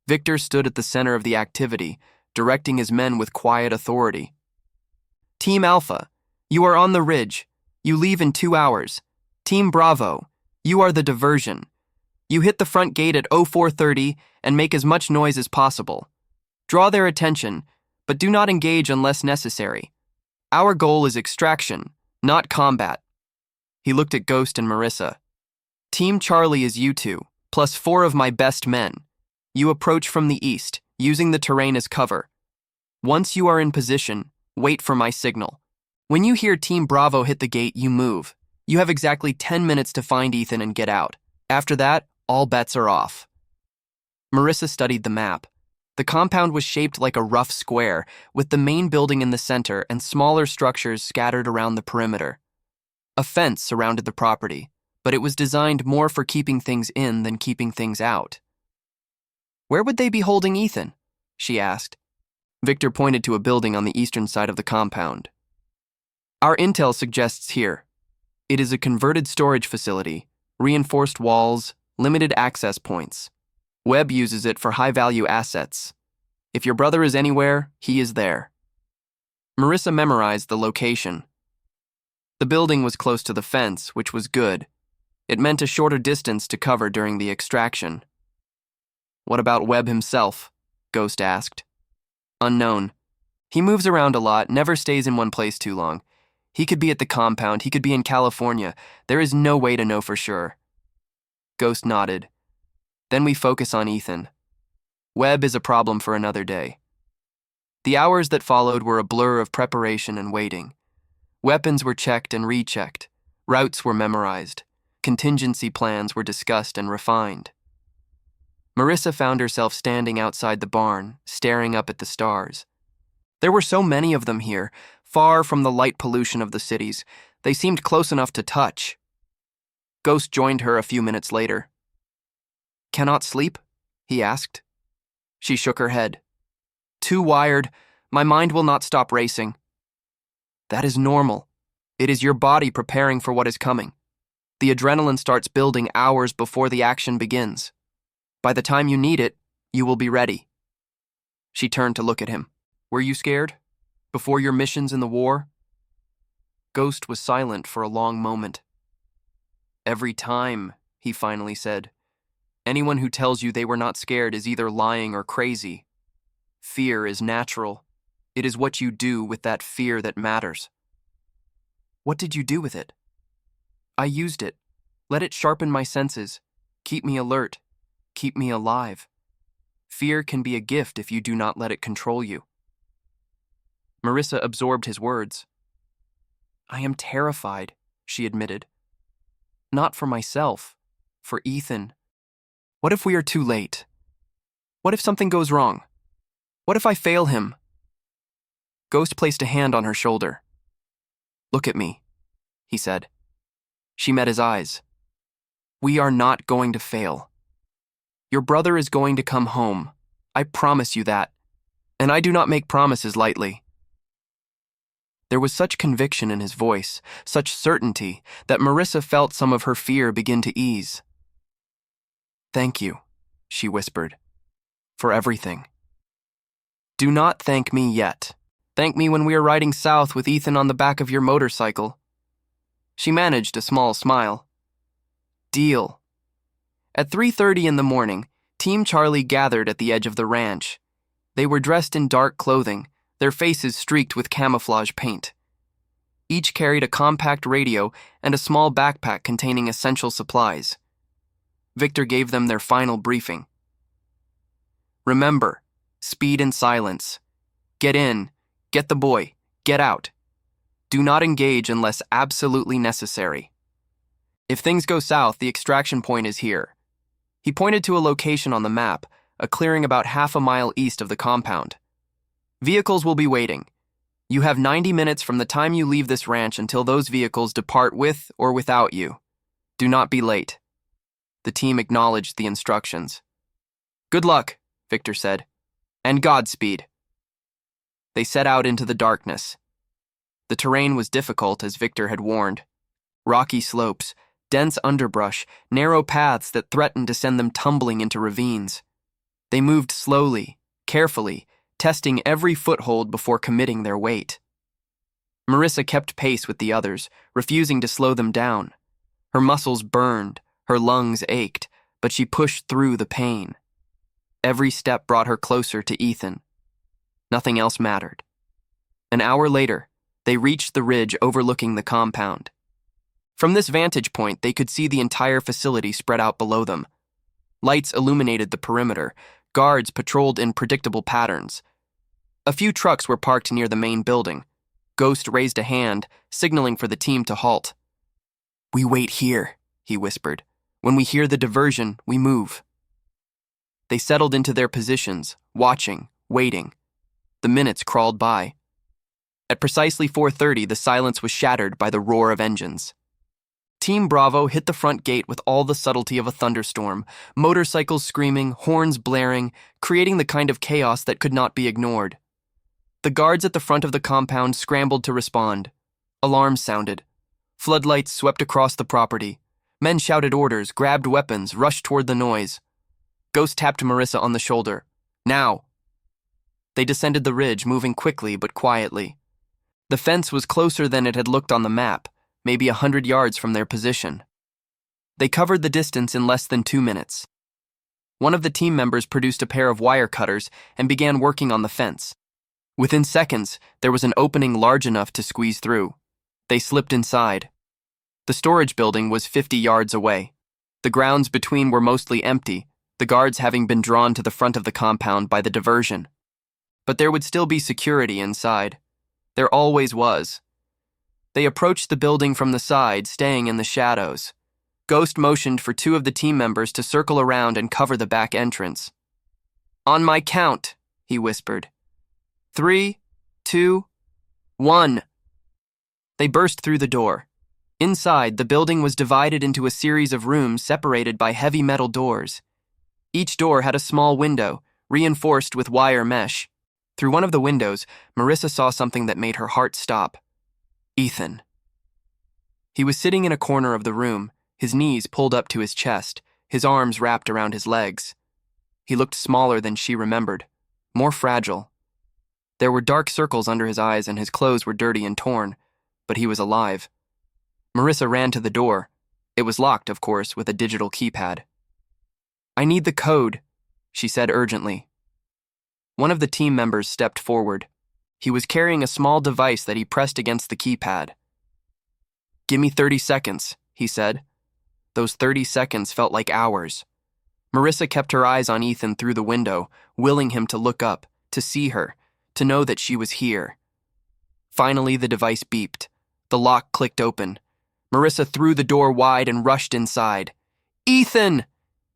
Victor stood at the center of the activity, directing his men with quiet authority. Team Alpha, you are on the ridge. You leave in 2 hours. Team Bravo, you are the diversion. You hit the front gate at 0430 and make as much noise as possible. Draw their attention, but do not engage unless necessary. Our goal is extraction, not combat. He looked at Ghost and Marissa. Team Charlie is you two, plus 4 of my best men. You approach from the east, using the terrain as cover. Once you are in position, wait for my signal. When you hear Team Bravo hit the gate, you move. You have exactly 10 minutes to find Ethan and get out. After that, all bets are off. Marissa studied the map. The compound was shaped like a rough square, with the main building in the center and smaller structures scattered around the perimeter. A fence surrounded the property, but it was designed more for keeping things in than keeping things out. Where would they be holding Ethan? She asked. Victor pointed to a building on the eastern side of the compound. Our intel suggests here. It is a converted storage facility, reinforced walls, limited access points. Webb uses it for high-value assets. If your brother is anywhere, he is there. Marissa memorized the location. The building was close to the fence, which was good. It meant a shorter distance to cover during the extraction. What about Webb himself? Ghost asked. Unknown. He moves around a lot, never stays in one place too long. He could be at the compound, he could be in California. There is no way to know for sure. Ghost nodded. Then we focus on Ethan. Webb is a problem for another day. The hours that followed were a blur of preparation and waiting. Weapons were checked and rechecked. Routes were memorized. Contingency plans were discussed and refined. Marissa found herself standing outside the barn, staring up at the stars. There were so many of them here, far from the light pollution of the cities. They seemed close enough to touch. Ghost joined her a few minutes later. Cannot sleep? He asked. She shook her head. Too wired. My mind will not stop racing. That is normal. It is your body preparing for what is coming. The adrenaline starts building hours before the action begins. By the time you need it, you will be ready. She turned to look at him. Were you scared? Before your missions in the war? Ghost was silent for a long moment. Every time, he finally said. Anyone who tells you they were not scared is either lying or crazy. Fear is natural. It is what you do with that fear that matters. What did you do with it? I used it. Let it sharpen my senses. Keep me alert. Keep me alive. Fear can be a gift if you do not let it control you. Marissa absorbed his words. I am terrified, she admitted. Not for myself, for Ethan. What if we are too late? What if something goes wrong? What if I fail him? Ghost placed a hand on her shoulder. Look at me, he said. She met his eyes. We are not going to fail. Your brother is going to come home. I promise you that. And I do not make promises lightly. There was such conviction in his voice, such certainty, that Marissa felt some of her fear begin to ease. Thank you, she whispered, for everything. Do not thank me yet. Thank me when we are riding south with Ethan on the back of your motorcycle." She managed a small smile. Deal. At 3:30 in the morning, Team Charlie gathered at the edge of the ranch. They were dressed in dark clothing, their faces streaked with camouflage paint. Each carried a compact radio and a small backpack containing essential supplies. Victor gave them their final briefing. "Remember, speed and silence. Get in, get the boy, get out. Do not engage unless absolutely necessary. If things go south, the extraction point is here." He pointed to a location on the map, a clearing about half a mile east of the compound. "Vehicles will be waiting. You have 90 minutes from the time you leave this ranch until those vehicles depart with or without you. Do not be late." The team acknowledged the instructions. "Good luck," Victor said, "and Godspeed." They set out into the darkness. The terrain was difficult, as Victor had warned. Rocky slopes, dense underbrush, narrow paths that threatened to send them tumbling into ravines. They moved slowly, carefully, testing every foothold before committing their weight. Marissa kept pace with the others, refusing to slow them down. Her muscles burned, her lungs ached, but she pushed through the pain. Every step brought her closer to Ethan. Nothing else mattered. An hour later, they reached the ridge overlooking the compound. From this vantage point, they could see the entire facility spread out below them. Lights illuminated the perimeter. Guards patrolled in predictable patterns. A few trucks were parked near the main building. Ghost raised a hand, signaling for the team to halt. "We wait here," he whispered. "When we hear the diversion, we move." They settled into their positions, watching, waiting. The minutes crawled by. At precisely 4:30, the silence was shattered by the roar of engines. Team Bravo hit the front gate with all the subtlety of a thunderstorm, motorcycles screaming, horns blaring, creating the kind of chaos that could not be ignored. The guards at the front of the compound scrambled to respond. Alarms sounded. Floodlights swept across the property. Men shouted orders, grabbed weapons, rushed toward the noise. Ghost tapped Marissa on the shoulder. "Now!" They descended the ridge, moving quickly but quietly. The fence was closer than it had looked on the map, maybe 100 yards from their position. They covered the distance in less than 2 minutes. One of the team members produced a pair of wire cutters and began working on the fence. Within seconds, there was an opening large enough to squeeze through. They slipped inside. The storage building was 50 yards away. The grounds between were mostly empty, the guards having been drawn to the front of the compound by the diversion. But there would still be security inside. There always was. They approached the building from the side, staying in the shadows. Ghost motioned for 2 of the team members to circle around and cover the back entrance. "On my count," he whispered. 3, 2, 1. They burst through the door. Inside, the building was divided into a series of rooms separated by heavy metal doors. Each door had a small window, reinforced with wire mesh. Through one of the windows, Marissa saw something that made her heart stop. Ethan. He was sitting in a corner of the room, his knees pulled up to his chest, his arms wrapped around his legs. He looked smaller than she remembered, more fragile. There were dark circles under his eyes and his clothes were dirty and torn, but he was alive. Marissa ran to the door. It was locked, of course, with a digital keypad. "I need the code," she said urgently. One of the team members stepped forward. He was carrying a small device that he pressed against the keypad. "Give me 30 seconds, he said. Those 30 seconds felt like hours. Marissa kept her eyes on Ethan through the window, willing him to look up, to see her, to know that she was here. Finally, the device beeped. The lock clicked open. Marissa threw the door wide and rushed inside. "Ethan!"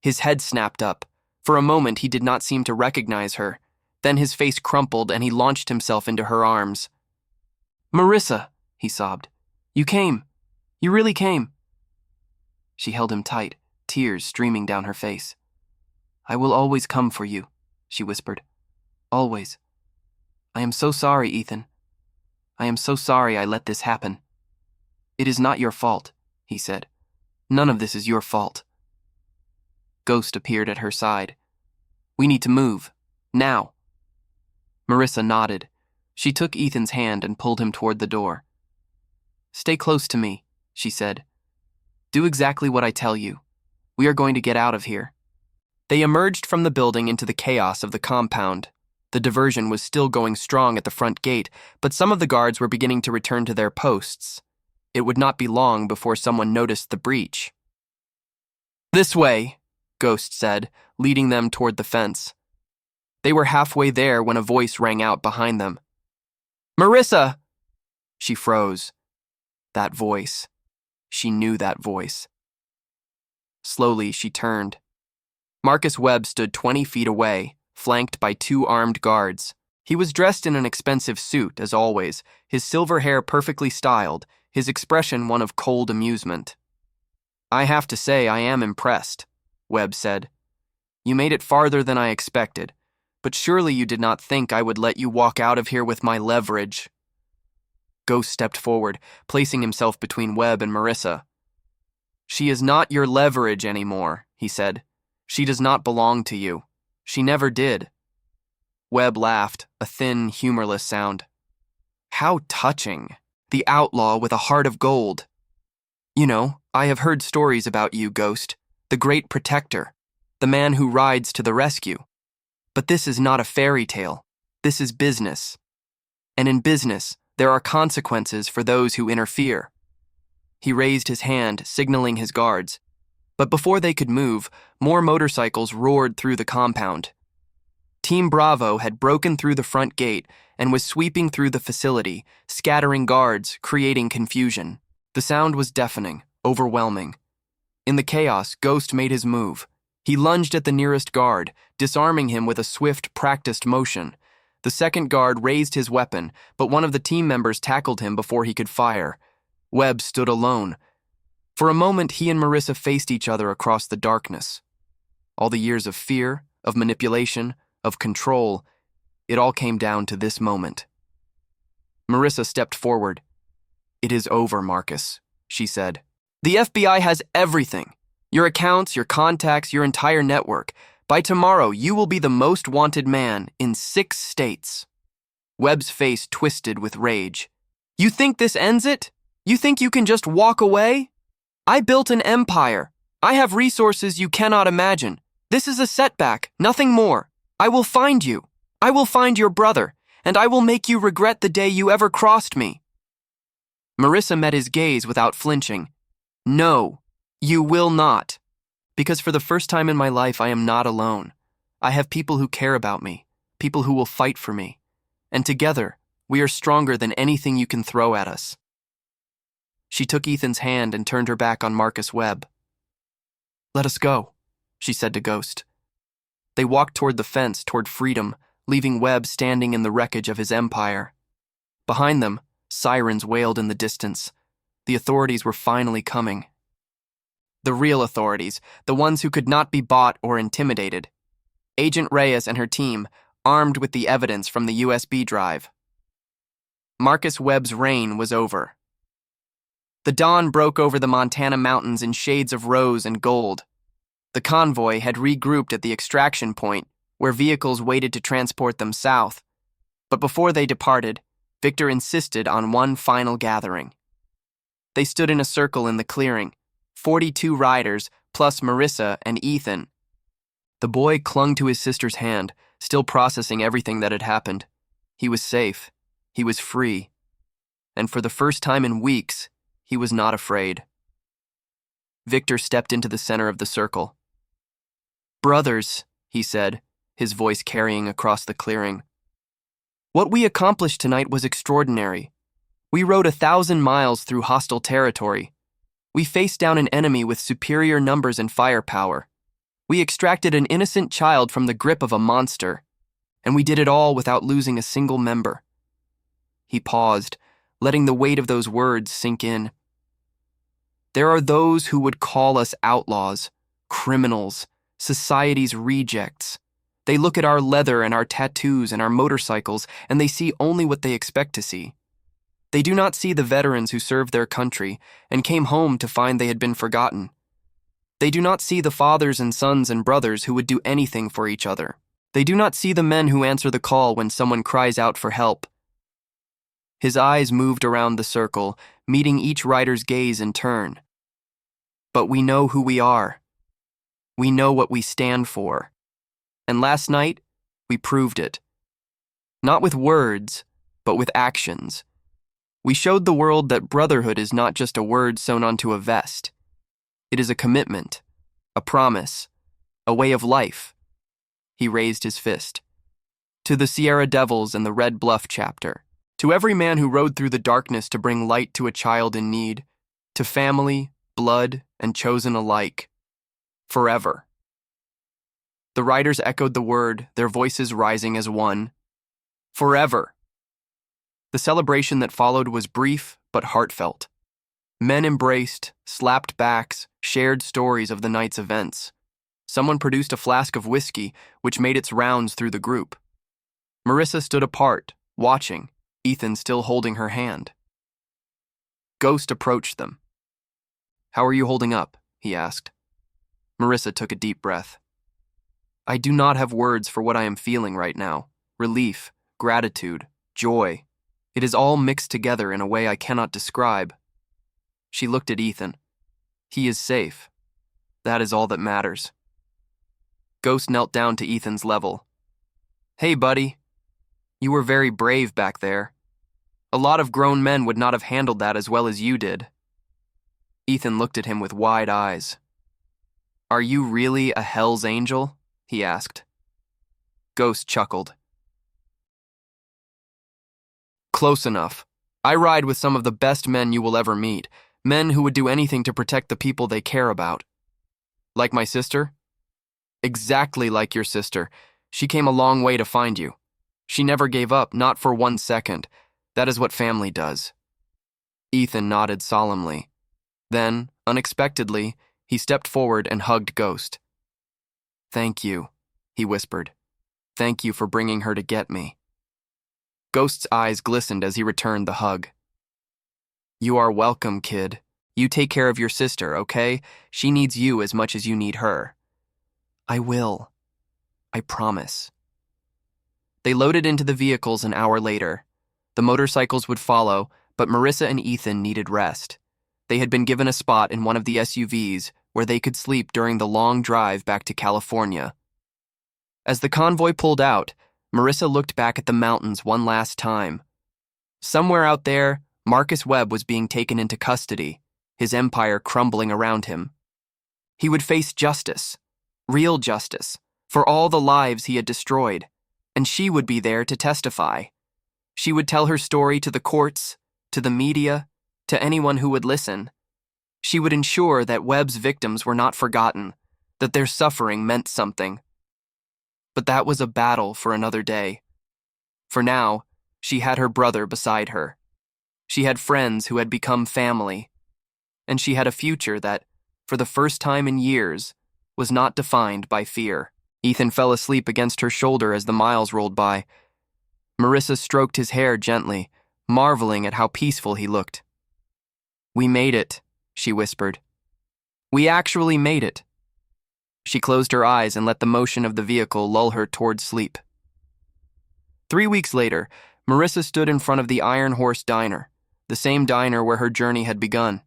His head snapped up. For a moment, he did not seem to recognize her. Then his face crumpled and he launched himself into her arms. "Marissa," he sobbed. "You came. You really came." She held him tight, tears streaming down her face. "I will always come for you," she whispered. "Always. I am so sorry, Ethan. I am so sorry I let this happen." "It is not your fault," he said. "None of this is your fault." Ghost appeared at her side. "We need to move. Now." Marissa nodded. She took Ethan's hand and pulled him toward the door. "Stay close to me," she said. "Do exactly what I tell you. We are going to get out of here." They emerged from the building into the chaos of the compound. The diversion was still going strong at the front gate, but some of the guards were beginning to return to their posts. It would not be long before someone noticed the breach. "This way," Ghost said, leading them toward the fence. They were halfway there when a voice rang out behind them. "Marissa!" She froze. That voice. She knew that voice. Slowly, she turned. Marcus Webb stood 20 feet away, flanked by 2 armed guards. He was dressed in an expensive suit, as always, his silver hair perfectly styled, his expression one of cold amusement. "I have to say I am impressed," Webb said. "You made it farther than I expected, but surely you did not think I would let you walk out of here with my leverage." Ghost stepped forward, placing himself between Webb and Marissa. "She is not your leverage anymore," he said. "She does not belong to you. She never did." Webb laughed, a thin, humorless sound. "How touching. The outlaw with a heart of gold. You know, I have heard stories about you, Ghost, the great protector, the man who rides to the rescue. But this is not a fairy tale. This is business. And in business, there are consequences for those who interfere." He raised his hand, signaling his guards. But before they could move, more motorcycles roared through the compound. Team Bravo had broken through the front gate and was sweeping through the facility, scattering guards, creating confusion. The sound was deafening, overwhelming. In the chaos, Ghost made his move. He lunged at the nearest guard, disarming him with a swift, practiced motion. The second guard raised his weapon, but one of the team members tackled him before he could fire. Webb stood alone. For a moment, he and Marissa faced each other across the darkness. All the years of fear, of manipulation, of control, it all came down to this moment. Marissa stepped forward. "It is over, Marcus," she said. "The FBI has everything. Your accounts, your contacts, your entire network. By tomorrow, you will be the most wanted man in 6 states. Webb's face twisted with rage. "You think this ends it? You think you can just walk away? I built an empire. I have resources you cannot imagine. This is a setback, nothing more. I will find you. I will find your brother, and I will make you regret the day you ever crossed me." Marissa met his gaze without flinching. "No, you will not. Because for the first time in my life, I am not alone. I have people who care about me, people who will fight for me. And together, we are stronger than anything you can throw at us." She took Ethan's hand and turned her back on Marcus Webb. "Let us go," she said to Ghost. They walked toward the fence, toward freedom, leaving Webb standing in the wreckage of his empire. Behind them, sirens wailed in the distance. The authorities were finally coming. The real authorities, the ones who could not be bought or intimidated. Agent Reyes and her team, armed with the evidence from the USB drive. Marcus Webb's reign was over. The dawn broke over the Montana mountains in shades of rose and gold. The convoy had regrouped at the extraction point, where vehicles waited to transport them south. But before they departed, Victor insisted on one final gathering. They stood in a circle in the clearing, 42 riders, plus Marissa and Ethan. The boy clung to his sister's hand, still processing everything that had happened. He was safe. He was free. And for the first time in weeks, he was not afraid. Victor stepped into the center of the circle. "Brothers," he said, his voice carrying across the clearing. "What we accomplished tonight was extraordinary. We rode 1,000 miles through hostile territory. We faced down an enemy with superior numbers and firepower. We extracted an innocent child from the grip of a monster, and we did it all without losing a single member." He paused, letting the weight of those words sink in. "There are those who would call us outlaws, criminals, society's rejects. They look at our leather and our tattoos and our motorcycles, and they see only what they expect to see. They do not see the veterans who served their country and came home to find they had been forgotten. They do not see the fathers and sons and brothers who would do anything for each other. They do not see the men who answer the call when someone cries out for help. His eyes moved around the circle, meeting each rider's gaze in turn. But we know who we are. We know what we stand for. And last night, we proved it. Not with words, but with actions. We showed the world that brotherhood is not just a word sewn onto a vest. It is a commitment, a promise, a way of life. He raised his fist. To the Sierra Devils and the Red Bluff chapter. To every man who rode through the darkness to bring light to a child in need. To family, blood, and chosen alike. Forever. The riders echoed the word, their voices rising as one. Forever. The celebration that followed was brief but heartfelt. Men embraced, slapped backs, shared stories of the night's events. Someone produced a flask of whiskey, which made its rounds through the group. Marissa stood apart, watching, Ethan still holding her hand. Ghost approached them. "How are you holding up?" he asked. Marissa took a deep breath. "I do not have words for what I am feeling right now. Relief, gratitude, joy. It is all mixed together in a way I cannot describe." She looked at Ethan. "He is safe. That is all that matters." Ghost knelt down to Ethan's level. "Hey, buddy. You were very brave back there. A lot of grown men would not have handled that as well as you did." Ethan looked at him with wide eyes. "Are you really a Hell's Angel?" he asked. Ghost chuckled. "Close enough. I ride with some of the best men you will ever meet, men who would do anything to protect the people they care about." "Like my sister?" "Exactly like your sister. She came a long way to find you. She never gave up, not for 1 second. That is what family does." Ethan nodded solemnly. Then, unexpectedly, he stepped forward and hugged Ghost. "Thank you," he whispered. "Thank you for bringing her to get me." Ghost's eyes glistened as he returned the hug. "You are welcome, kid. You take care of your sister, okay? She needs you as much as you need her." "I will. I promise." They loaded into the vehicles an hour later. The motorcycles would follow, but Marissa and Ethan needed rest. They had been given a spot in one of the SUVs where they could sleep during the long drive back to California. As the convoy pulled out, Marissa looked back at the mountains one last time. Somewhere out there, Marcus Webb was being taken into custody, his empire crumbling around him. He would face justice, real justice, for all the lives he had destroyed, and she would be there to testify. She would tell her story to the courts, to the media, to anyone who would listen. She would ensure that Webb's victims were not forgotten, that their suffering meant something. But that was a battle for another day. For now, she had her brother beside her. She had friends who had become family. And she had a future that, for the first time in years, was not defined by fear. Ethan fell asleep against her shoulder as the miles rolled by. Marissa stroked his hair gently, marveling at how peaceful he looked. "We made it," she whispered. "We actually made it." She closed her eyes and let the motion of the vehicle lull her toward sleep. 3 weeks later, Marissa stood in front of the Iron Horse Diner, the same diner where her journey had begun.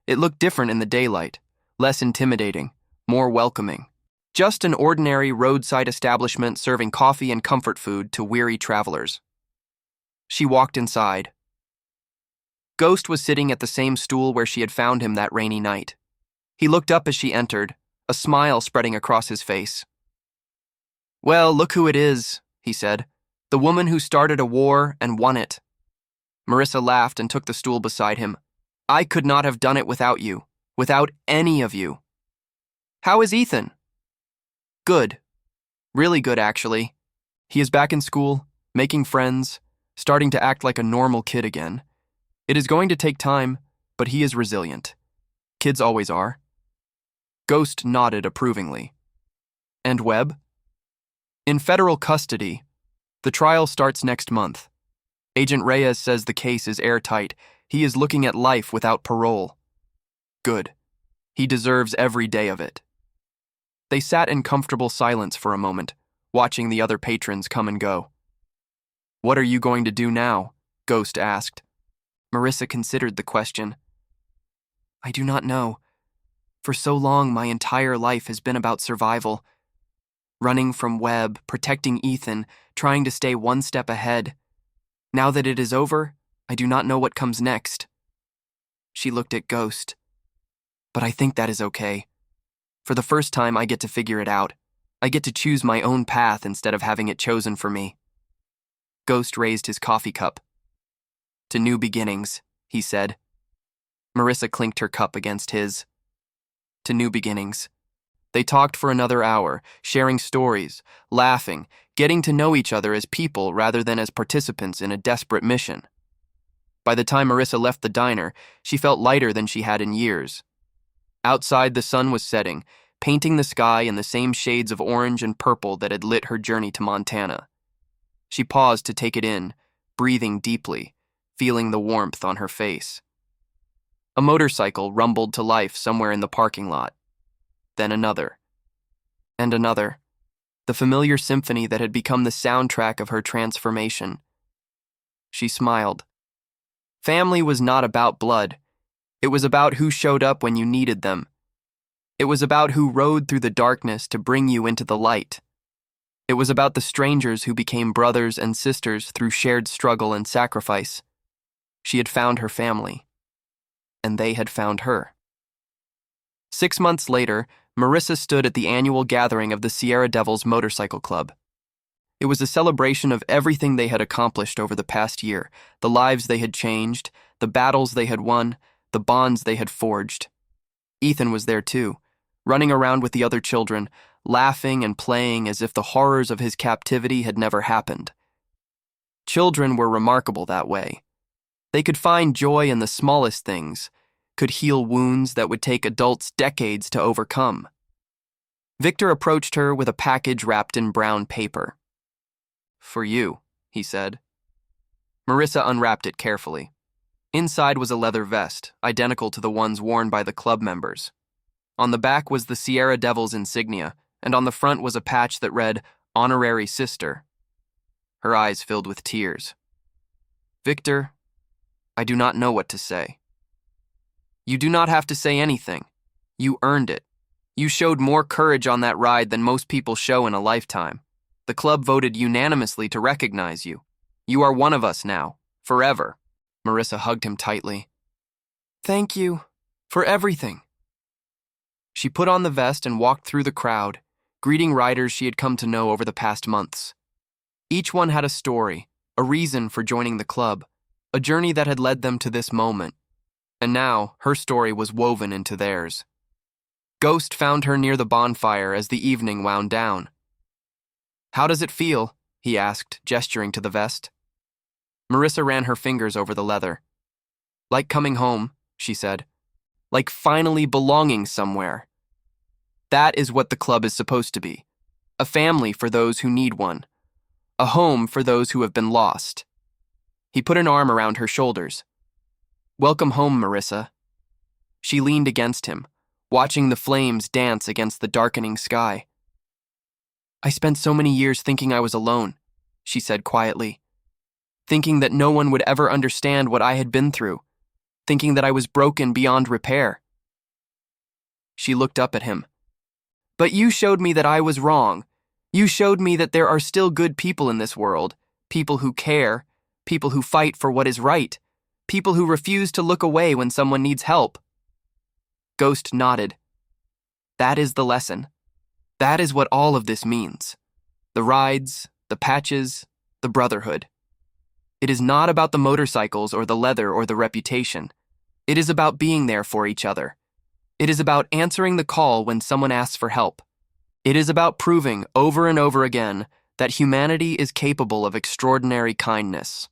It looked different in the daylight, less intimidating, more welcoming. Just an ordinary roadside establishment serving coffee and comfort food to weary travelers. She walked inside. Ghost was sitting at the same stool where she had found him that rainy night. He looked up as she entered, a smile spreading across his face. "Well, look who it is," he said. "The woman who started a war and won it." Marissa laughed and took the stool beside him. "I could not have done it without you, without any of you." "How is Ethan?" "Good. Really good, actually. He is back in school, making friends, starting to act like a normal kid again. It is going to take time, but he is resilient. Kids always are." Ghost nodded approvingly. "And Webb?" "In federal custody. The trial starts next month. Agent Reyes says the case is airtight. He is looking at life without parole." "Good. He deserves every day of it." They sat in comfortable silence for a moment, watching the other patrons come and go. "What are you going to do now?" Ghost asked. Marissa considered the question. I do not know. For so long, my entire life has been about survival. Running from Webb, protecting Ethan, trying to stay one step ahead. Now that it is over, I do not know what comes next. She looked at Ghost. But I think that is okay. For the first time, I get to figure it out. I get to choose my own path instead of having it chosen for me. Ghost raised his coffee cup. To new beginnings, he said. Marissa clinked her cup against his. To new beginnings. They talked for another hour, sharing stories, laughing, getting to know each other as people rather than as participants in a desperate mission. By the time Marissa left the diner, she felt lighter than she had in years. Outside, the sun was setting, painting the sky in the same shades of orange and purple that had lit her journey to Montana. She paused to take it in, breathing deeply, feeling the warmth on her face. A motorcycle rumbled to life somewhere in the parking lot. Then another. And another. The familiar symphony that had become the soundtrack of her transformation. She smiled. Family was not about blood. It was about who showed up when you needed them. It was about who rode through the darkness to bring you into the light. It was about the strangers who became brothers and sisters through shared struggle and sacrifice. She had found her family. And they had found her. 6 months later, Marissa stood at the annual gathering of the Sierra Devils Motorcycle Club. It was a celebration of everything they had accomplished over the past year, the lives they had changed, the battles they had won, the bonds they had forged. Ethan was there too, running around with the other children, laughing and playing as if the horrors of his captivity had never happened. Children were remarkable that way. They could find joy in the smallest things, could heal wounds that would take adults decades to overcome. Victor approached her with a package wrapped in brown paper. For you, he said. Marissa unwrapped it carefully. Inside was a leather vest, identical to the ones worn by the club members. On the back was the Sierra Devils insignia, and on the front was a patch that read, Honorary Sister. Her eyes filled with tears. Victor, I do not know what to say. You do not have to say anything. You earned it. You showed more courage on that ride than most people show in a lifetime. The club voted unanimously to recognize you. You are one of us now, forever. Marissa hugged him tightly. Thank you for everything. She put on the vest and walked through the crowd, greeting riders she had come to know over the past months. Each one had a story, a reason for joining the club, a journey that had led them to this moment. And now, her story was woven into theirs. Ghost found her near the bonfire as the evening wound down. How does it feel? He asked, gesturing to the vest. Marissa ran her fingers over the leather. Like coming home, she said. Like finally belonging somewhere. That is what the club is supposed to be. A family for those who need one. A home for those who have been lost. He put an arm around her shoulders. Welcome home, Marissa. She leaned against him, watching the flames dance against the darkening sky. I spent so many years thinking I was alone, she said quietly. Thinking that no one would ever understand what I had been through. Thinking that I was broken beyond repair. She looked up at him. But you showed me that I was wrong. You showed me that there are still good people in this world. People who care. People who fight for what is right. People who refuse to look away when someone needs help. Ghost nodded. That is the lesson. That is what all of this means. The rides, the patches, the brotherhood. It is not about the motorcycles or the leather or the reputation. It is about being there for each other. It is about answering the call when someone asks for help. It is about proving over and over again that humanity is capable of extraordinary kindness.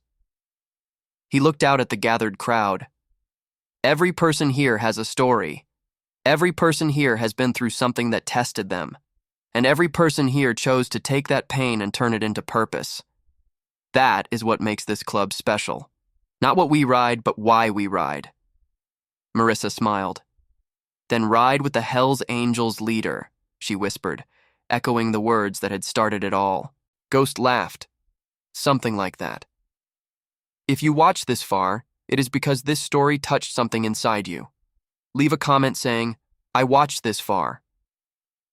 He looked out at the gathered crowd. Every person here has a story. Every person here has been through something that tested them. And every person here chose to take that pain and turn it into purpose. That is what makes this club special. Not what we ride, but why we ride. Marissa smiled. Then ride with the Hells Angels leader, she whispered, echoing the words that had started it all. Ghost laughed. Something like that. If you watched this far, it is because this story touched something inside you. Leave a comment saying, "I watched this far."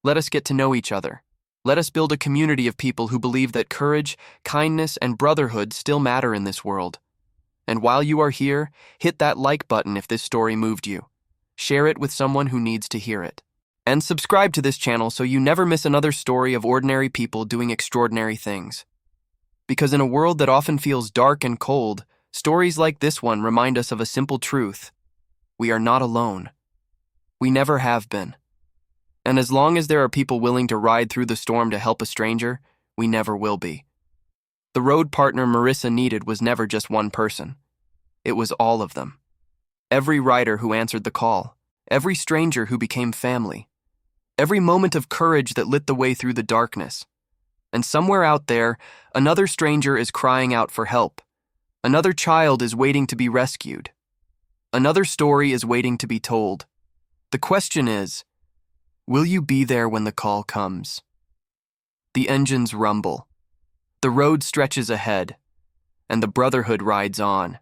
Let us get to know each other. Let us build a community of people who believe that courage, kindness, and brotherhood still matter in this world. And while you are here, hit that like button if this story moved you. Share it with someone who needs to hear it. And subscribe to this channel so you never miss another story of ordinary people doing extraordinary things. Because in a world that often feels dark and cold, stories like this one remind us of a simple truth. We are not alone. We never have been. And as long as there are people willing to ride through the storm to help a stranger, we never will be. The road partner Marissa needed was never just one person. It was all of them. Every rider who answered the call, every stranger who became family, every moment of courage that lit the way through the darkness. And somewhere out there, another stranger is crying out for help. Another child is waiting to be rescued. Another story is waiting to be told. The question is, will you be there when the call comes? The engines rumble. The road stretches ahead, and the brotherhood rides on.